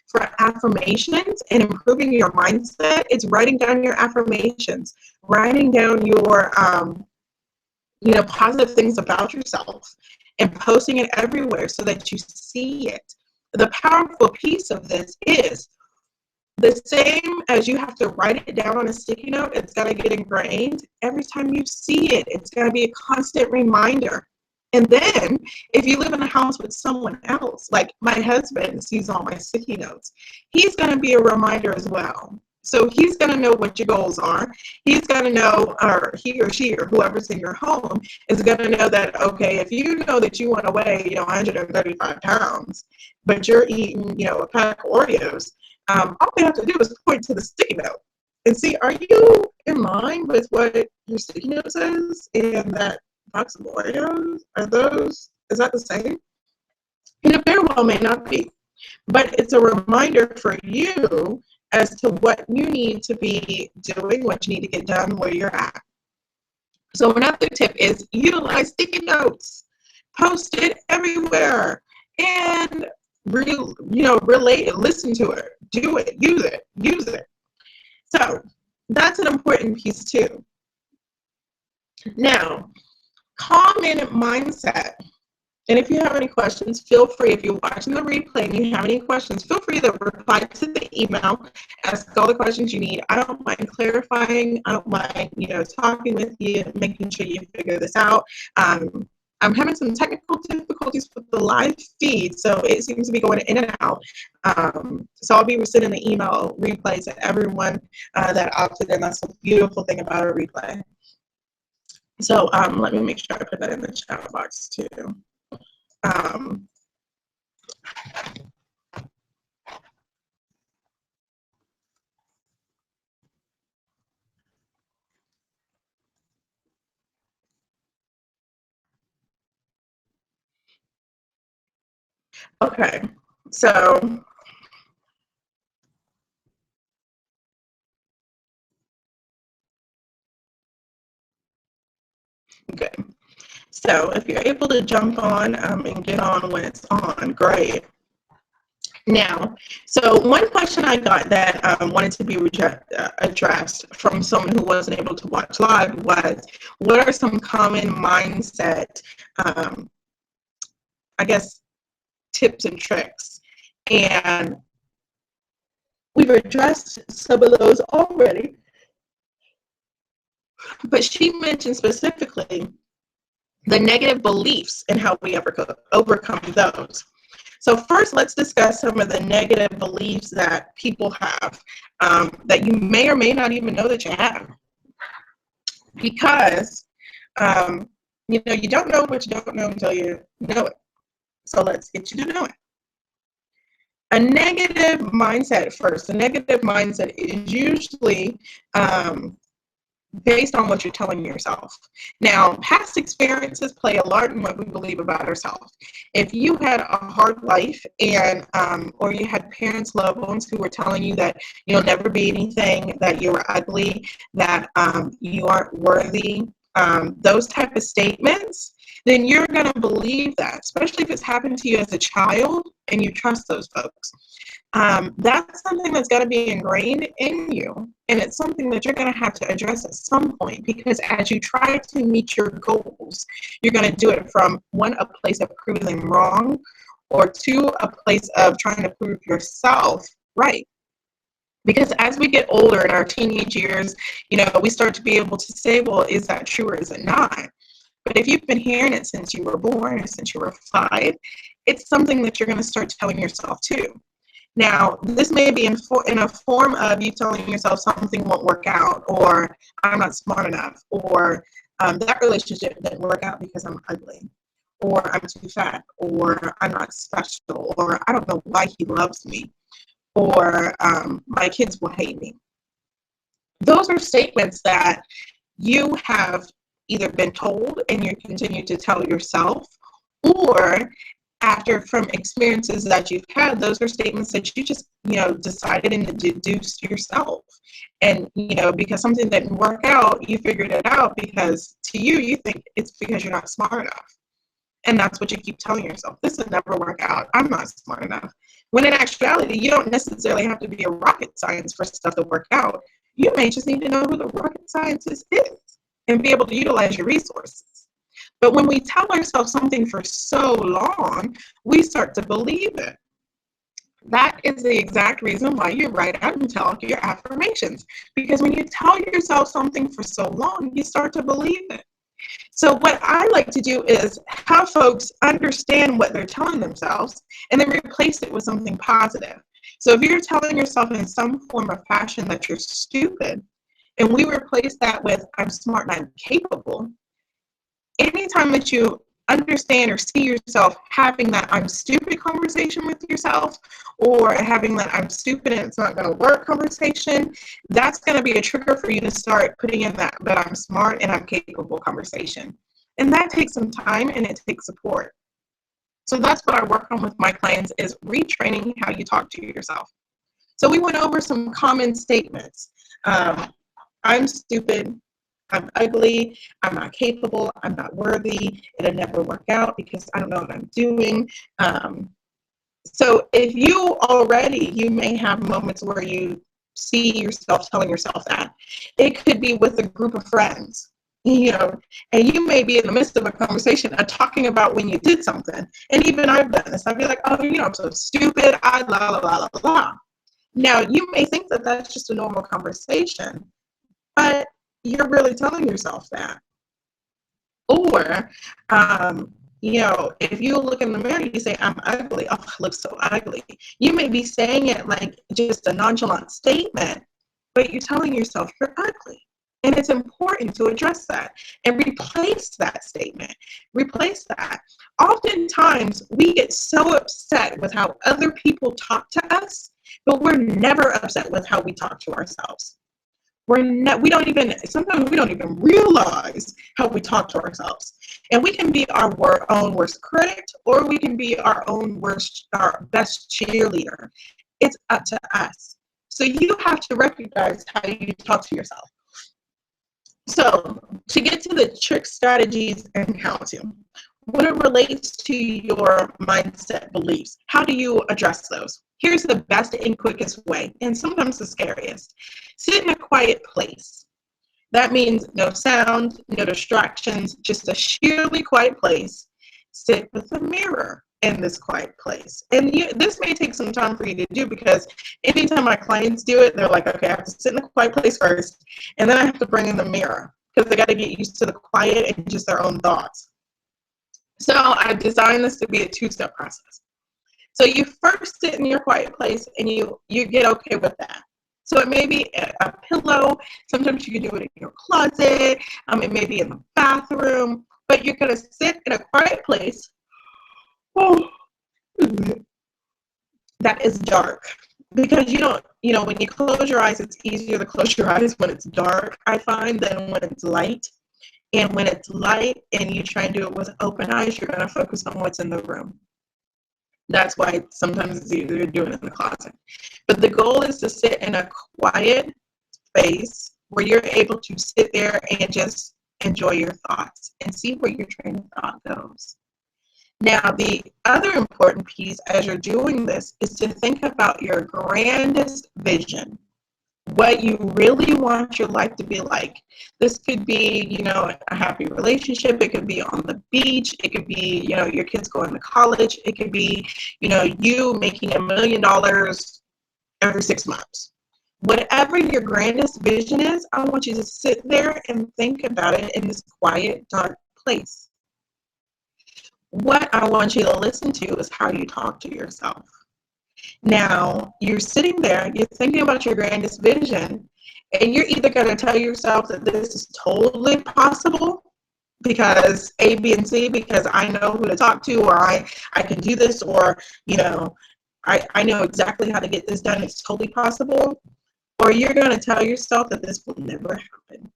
For affirmations and improving your mindset, it's writing down your affirmations, writing down your positive things about yourself and posting it everywhere so that you see it. The powerful piece of this is the same as you have to write it down on a sticky note, it's got to get ingrained. Every time you see it, it's got to be a constant reminder. And then if you live in a house with someone else, like my husband sees all my sticky notes, he's going to be a reminder as well. So he's going to know what your goals are. He's going to know, or he or she or whoever's in your home is going to know that, okay, if you know that you want to weigh, 135 pounds, but you're eating, a pack of Oreos, all we have to do is point to the sticky note and see, are you in line with what your sticky note says? And that box of Oreos, is that the same? And it very well may not be, but it's a reminder for you as to what you need to be doing, what you need to get done, where you're at. So another tip is utilize sticky notes, post it everywhere, and relate it, listen to it, do it, use it. So that's an important piece too. Now, comment mindset. And if you have any questions, feel free, if you're watching the replay and you have any questions, feel free to reply to the email, ask all the questions you need. I don't mind clarifying. I don't mind, talking with you, making sure you figure this out. I'm having some technical difficulties with the live feed, so it seems to be going in and out. So I'll be sending the email replay to everyone that opted in. That's a beautiful thing about a replay. So let me make sure I put that in the chat box too. Okay, so good. So if you're able to jump on and get on when it's on, great. Now, so one question I got that wanted to be addressed from someone who wasn't able to watch live was, what are some common mindset, um, I guess, tips and tricks? And we've addressed some of those already, but she mentioned specifically the negative beliefs and how we overcome those. So first, let's discuss some of the negative beliefs that people have that you may or may not even know that you have. Because, you know, you don't know what you don't know until you know it. So let's get you to know it. A negative mindset first. A negative mindset is usually based on what you're telling yourself. Now, past experiences play a lot in what we believe about ourselves. If you had a hard life and or you had parents, loved ones who were telling you that you'll never be anything, that you were ugly, that you aren't worthy, those type of statements, then you're going to believe that, especially if it's happened to you as a child and you trust those folks. That's something that's going to be ingrained in you, and it's something that you're going to have to address at some point, because as you try to meet your goals, you're going to do it from one, a place of proving them wrong, or two, a place of trying to prove yourself right. Because as we get older in our teenage years, you know, we start to be able to say, well, is that true or is it not? But if you've been hearing it since you were born or since you were 5, it's something that you're going to start telling yourself too. Now, this may be in a form of you telling yourself something won't work out, or I'm not smart enough, or that relationship didn't work out because I'm ugly, or I'm too fat, or I'm not special, or I don't know why he loves me, or my kids will hate me. Those are statements that you have either been told and you continue to tell yourself, or after from experiences that you've had, those are statements that you just, you know, decided and deduced yourself. And, you know, because something didn't work out, you figured it out because to you, you think it's because you're not smart enough. And that's what you keep telling yourself. This will never work out. I'm not smart enough. When in actuality, you don't necessarily have to be a rocket science for stuff to work out. You may just need to know who the rocket scientist is and be able to utilize your resources. But when we tell ourselves something for so long, we start to believe it. That is the exact reason why you write out and tell your affirmations. Because when you tell yourself something for so long, you start to believe it. So what I like to do is have folks understand what they're telling themselves and then replace it with something positive. So if you're telling yourself in some form of fashion that you're stupid, and we replace that with I'm smart and I'm capable, anytime that you understand or see yourself having that I'm stupid conversation with yourself, or having that I'm stupid and it's not going to work conversation, that's going to be a trigger for you to start putting in that I'm smart and I'm capable conversation. And that takes some time and it takes support. So that's what I work on with my clients, is retraining how you talk to yourself. So we went over some common statements. I'm stupid, I'm ugly, I'm not capable, I'm not worthy, it'll never work out because I don't know what I'm doing. So if you may have moments where you see yourself telling yourself that. It could be with a group of friends, you know, and you may be in the midst of a conversation and talking about when you did something. And even I've done this. I'd be like, oh, you know, I'm so stupid, I la la la la la. Now, you may think that that's just a normal conversation, but you're really telling yourself that. Or, you know, if you look in the mirror, you say, I'm ugly. Oh, I look so ugly. You may be saying it like just a nonchalant statement, but you're telling yourself you're ugly. And it's important important to address that and replace that statement. Replace that. Oftentimes, we get so upset with how other people talk to us, but we're never upset with how we talk to ourselves. Sometimes we don't even realize how we talk to ourselves. And we can be our own worst critic, or we can be our best cheerleader. It's up to us. So you have to recognize how you talk to yourself. So to get to the trick strategies and how to, when it relates to your mindset beliefs, how do you address those? Here's the best and quickest way, and sometimes the scariest. Sit in a quiet place. That means no sound, no distractions, just a sheerly quiet place. Sit with a mirror in this quiet place. And this may take some time for you to do, because anytime my clients do it, they're like, okay, I have to sit in a quiet place first, and then I have to bring in the mirror, because they got to get used to the quiet and just their own thoughts. So I designed this to be a two-step process. So you first sit in your quiet place and you get okay with that. So it may be a pillow. Sometimes you can do it in your closet. It may be in the bathroom. But you're going to sit in a quiet place that is dark. Because when you close your eyes, it's easier to close your eyes when it's dark, I find, than when it's light. And when it's light and you try and do it with open eyes, you're going to focus on what's in the room. That's why sometimes it's easier to do it in the closet. But the goal is to sit in a quiet space where you're able to sit there and just enjoy your thoughts and see where your train of thought goes. Now, the other important piece as you're doing this is to think about your grandest vision. What you really want your life to be like. This could be, a happy relationship. It could be on the beach. It could be, your kids going to college. It could be, you making $1 million every 6 months. Whatever your grandest vision is, I want you to sit there and think about it in this quiet, dark place. What I want you to listen to is how you talk to yourself. Now, you're sitting there, you're thinking about your grandest vision, and you're either going to tell yourself that this is totally possible because A, B, and C, because I know who to talk to, or I can do this, or, I know exactly how to get this done, it's totally possible, or you're going to tell yourself that this will never happen.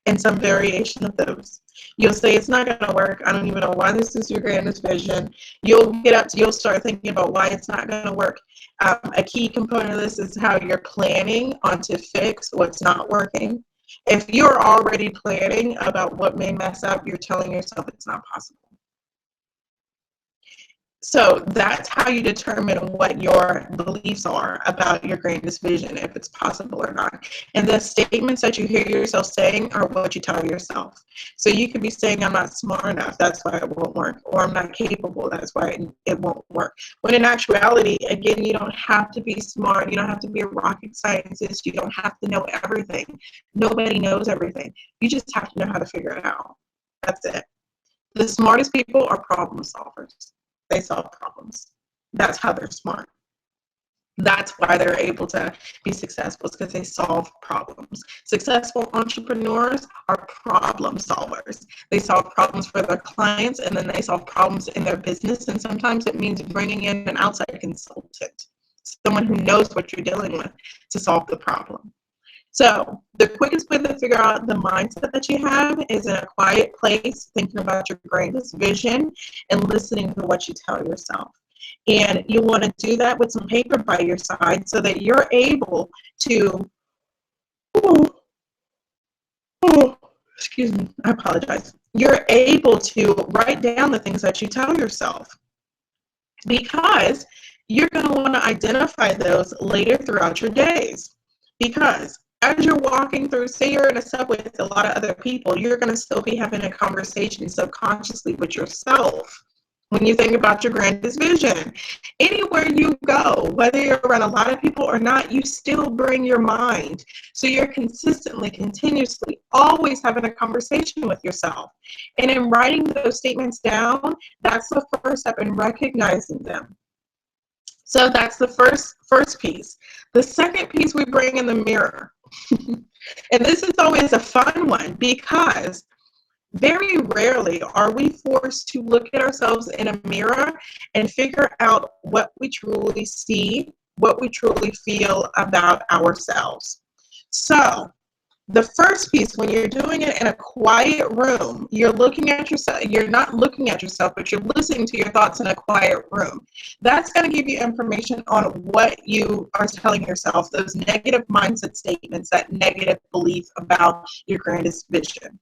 And some variation of those. You'll say it's not going to work. I don't even know why this is your grandest vision. You'll start thinking about why it's not going to work. A key component of this is how you're planning on to fix what's not working. If you're already planning about what may mess up, you're telling yourself it's not possible. So that's how you determine what your beliefs are about your grandest vision, if it's possible or not. And the statements that you hear yourself saying are what you tell yourself. So you could be saying, I'm not smart enough, that's why it won't work. Or I'm not capable, that's why it won't work. When in actuality, again, you don't have to be smart. You don't have to be a rocket scientist. You don't have to know everything. Nobody knows everything. You just have to know how to figure it out. That's it. The smartest people are problem solvers. They solve problems. That's how they're smart. That's why they're able to be successful, because they solve problems. Successful entrepreneurs are problem solvers. They solve problems for their clients, and then they solve problems in their business. And sometimes it means bringing in an outside consultant, someone who knows what you're dealing with, to solve the problem. So the quickest way to figure out the mindset that you have is in a quiet place, thinking about your greatest vision and listening to what you tell yourself. And you want to do that with some paper by your side so that you're able to, excuse me, I apologize. You're able to write down the things that you tell yourself, because you're going to want to identify those later throughout your days. Because as you're walking through, say you're in a subway with a lot of other people, you're going to still be having a conversation subconsciously with yourself. When you think about your grandest vision, anywhere you go, whether you're around a lot of people or not, you still bring your mind. So you're continuously, always having a conversation with yourself. And in writing those statements down, that's the first step in recognizing them. So that's the first piece. The second piece, we bring in the mirror. And this is always a fun one because very rarely are we forced to look at ourselves in a mirror and figure out what we truly see, what we truly feel about ourselves. So, the first piece, when you're doing it in a quiet room, you're looking at yourself, you're not looking at yourself, but you're listening to your thoughts in a quiet room. That's going to give you information on what you are telling yourself, those negative mindset statements, that negative belief about your grandest vision.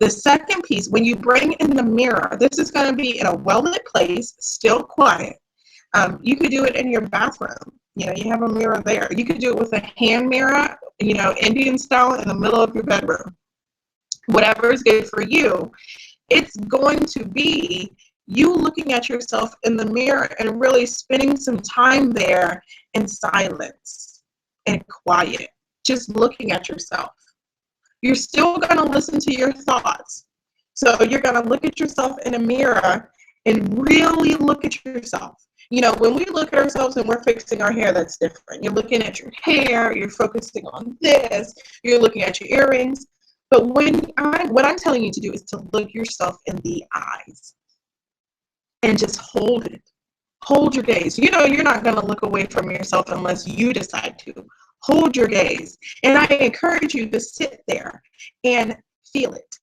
The second piece, when you bring in the mirror, this is going to be in a well-lit place, still quiet. You could do it in your bathroom. You have a mirror there. You could do it with a hand mirror, Indian style in the middle of your bedroom. Whatever is good for you. It's going to be you looking at yourself in the mirror and really spending some time there in silence and quiet, just looking at yourself. You're still going to listen to your thoughts. So you're going to look at yourself in a mirror and really look at yourself. When we look at ourselves and we're fixing our hair, that's different. You're looking at your hair, you're focusing on this, you're looking at your earrings. But what I'm telling you to do is to look yourself in the eyes and just hold it. Hold your gaze. You're not going to look away from yourself unless you decide to. Hold your gaze. And I encourage you to sit there and feel it.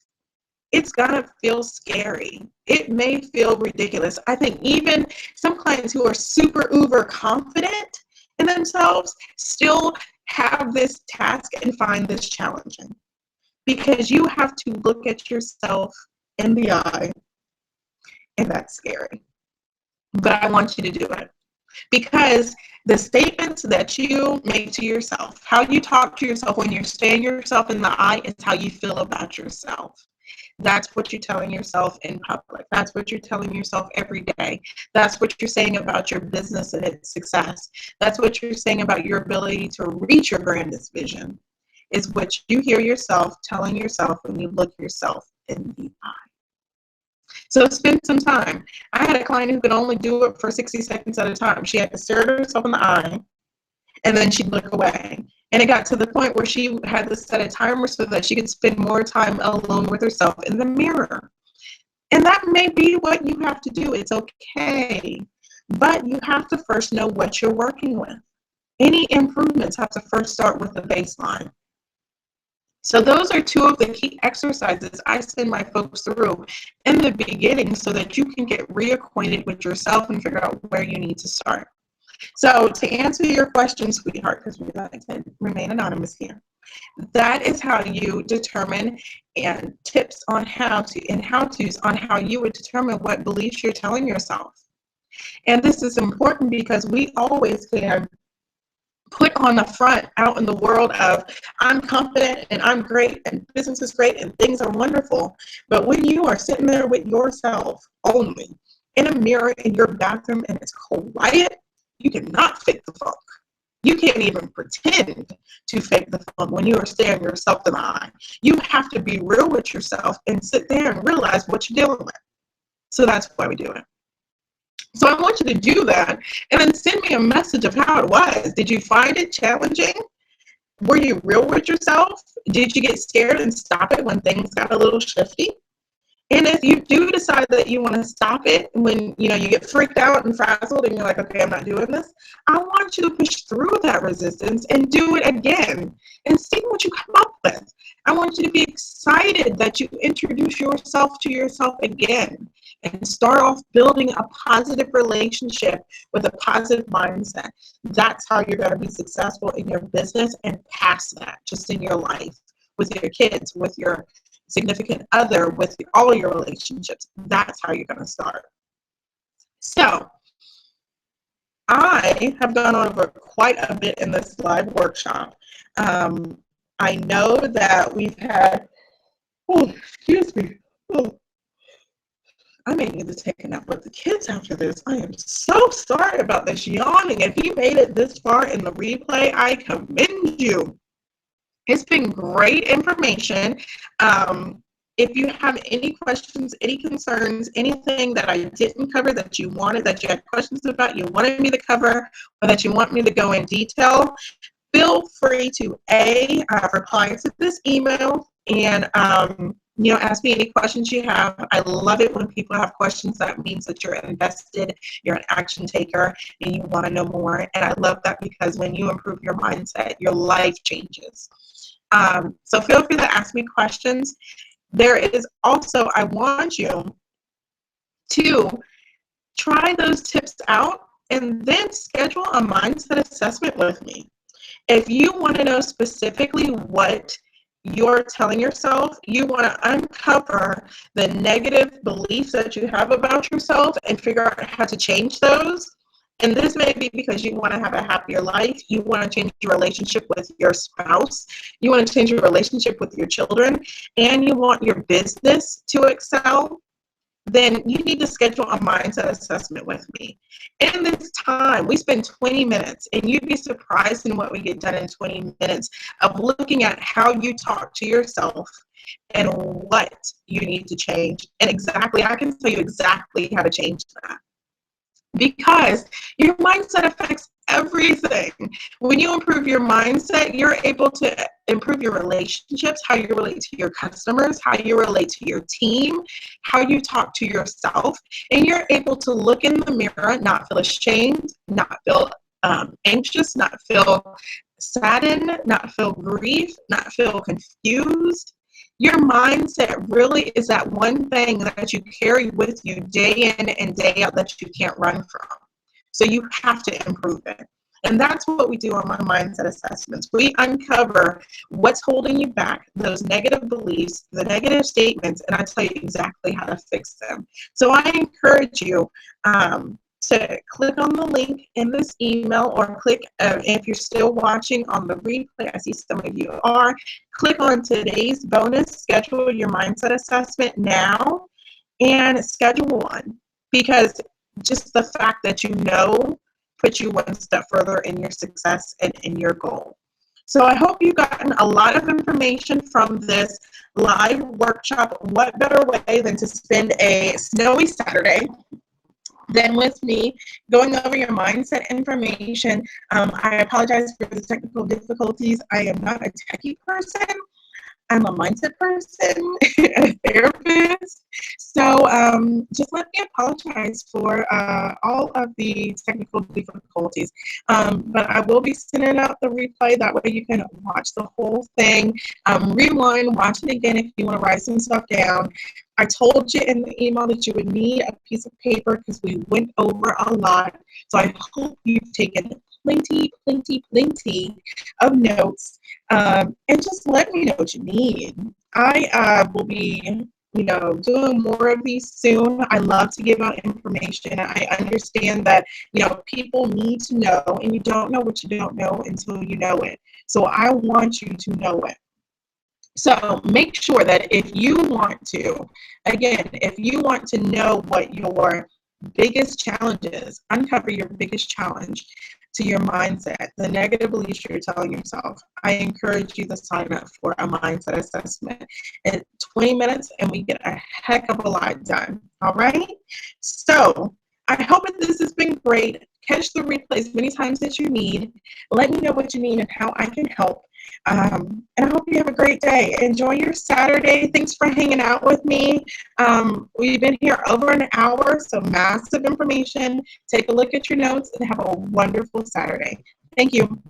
It's going to feel scary. It may feel ridiculous. I think even some clients who are super uber confident in themselves still have this task and find this challenging, because you have to look at yourself in the eye, and that's scary. But I want you to do it, because the statements that you make to yourself, how you talk to yourself when you're staring yourself in the eye, is how you feel about yourself. That's what you're telling yourself in public. That's what you're telling yourself every day. That's what you're saying about your business and its success. That's what you're saying about your ability to reach your grandest vision, is what you hear yourself telling yourself when you look yourself in the eye. So spend some time. I had a client who could only do it for 60 seconds at a time. She had to stare at herself in the eye, and then she'd look away. And it got to the point where she had to set a timer so that she could spend more time alone with herself in the mirror. And that may be what you have to do. It's okay. But you have to first know what you're working with. Any improvements have to first start with the baseline. So those are two of the key exercises I send my folks through in the beginning so that you can get reacquainted with yourself and figure out where you need to start. So to answer your question, sweetheart, because we like to remain anonymous here, that is how you determine, and tips on how-tos on how you would determine what beliefs you're telling yourself. And this is important because we always can put on the front out in the world of, I'm confident and I'm great and business is great and things are wonderful. But when you are sitting there with yourself only in a mirror in your bathroom and it's quiet, you cannot fake the funk. You can't even pretend to fake the funk when you are staring yourself in the eye. You have to be real with yourself and sit there and realize what you're dealing with. So that's why we do it. So I want you to do that and then send me a message of how it was. Did you find it challenging? Were you real with yourself? Did you get scared and stop it when things got a little shifty? And if you do decide that you want to stop it when you get freaked out and frazzled and you're like, okay, I'm not doing this, I want you to push through that resistance and do it again and see what you come up with. I want you to be excited that you introduce yourself to yourself again and start off building a positive relationship with a positive mindset. That's how you're going to be successful in your business and past that, just in your life, with your kids, with your significant other, with all your relationships. That's how you're going to start. So I have gone over quite a bit in this live workshop. I know that we've had, excuse me. I may need to take a nap with the kids after this. I am so sorry about this yawning. If you made it this far in the replay, I commend you. It's been great information. If you have any questions, any concerns, anything that I didn't cover that you had questions about, you wanted me to cover, or that you want me to go in detail, feel free to reply to this email and ask me any questions you have. I love it when people have questions. That means that you're invested, you're an action taker, and you want to know more. And I love that because when you improve your mindset, your life changes. So feel free to ask me questions. There is also, I want you to try those tips out and then schedule a mindset assessment with me. If you want to know specifically what you're telling yourself, you want to uncover the negative beliefs that you have about yourself and figure out how to change those. And this may be because you want to have a happier life. You want to change your relationship with your spouse. You want to change your relationship with your children. And you want your business to excel. Then you need to schedule a mindset assessment with me. In this time, we spend 20 minutes, and you'd be surprised in what we get done in 20 minutes of looking at how you talk to yourself and what you need to change. And I can tell you exactly how to change that. Because your mindset affects everything. When you improve your mindset, you're able to improve your relationships, how you relate to your customers, how you relate to your team, how you talk to yourself, and you're able to look in the mirror, not feel ashamed, not feel anxious, not feel saddened, not feel grief, not feel confused. Your mindset really is that one thing that you carry with you day in and day out that you can't run from. So you have to improve it. And that's what we do on my mindset assessments. We uncover what's holding you back, those negative beliefs, the negative statements, and I tell you exactly how to fix them. So I encourage you to click on the link in this email, or click, if you're still watching on the replay, I see some of you are, click on today's bonus, schedule your mindset assessment now, and schedule one. Because just the fact that you know puts you one step further in your success and in your goal. So I hope you've gotten a lot of information from this live workshop. What better way than to spend a snowy Saturday than with me going over your mindset information. I apologize for the technical difficulties. I am not a techie person. I'm a mindset person and a therapist. So just let me apologize for all of the technical difficulties. But I will be sending out the replay. That way you can watch the whole thing. Rewind, watch it again if you want to write some stuff down. I told you in the email that you would need a piece of paper because we went over a lot. So I hope you've taken plenty of notes. And just let me know what you need. I will be, doing more of these soon. I love to give out information. I understand that, people need to know, and you don't know what you don't know until you know it. So I want you to know it. So make sure that if you want to know what your biggest challenge is, uncover your biggest challenge to your mindset, the negative beliefs you're telling yourself, I encourage you to sign up for a mindset assessment in 20 minutes, and we get a heck of a lot done. All right? So I hope that this has been great. Catch the replays many times as you need. Let me know what you need and how I can help. And I hope you have a great day. Enjoy your Saturday. Thanks for hanging out with me. We've been here over an hour, so massive information. Take a look at your notes and have a wonderful Saturday. Thank you.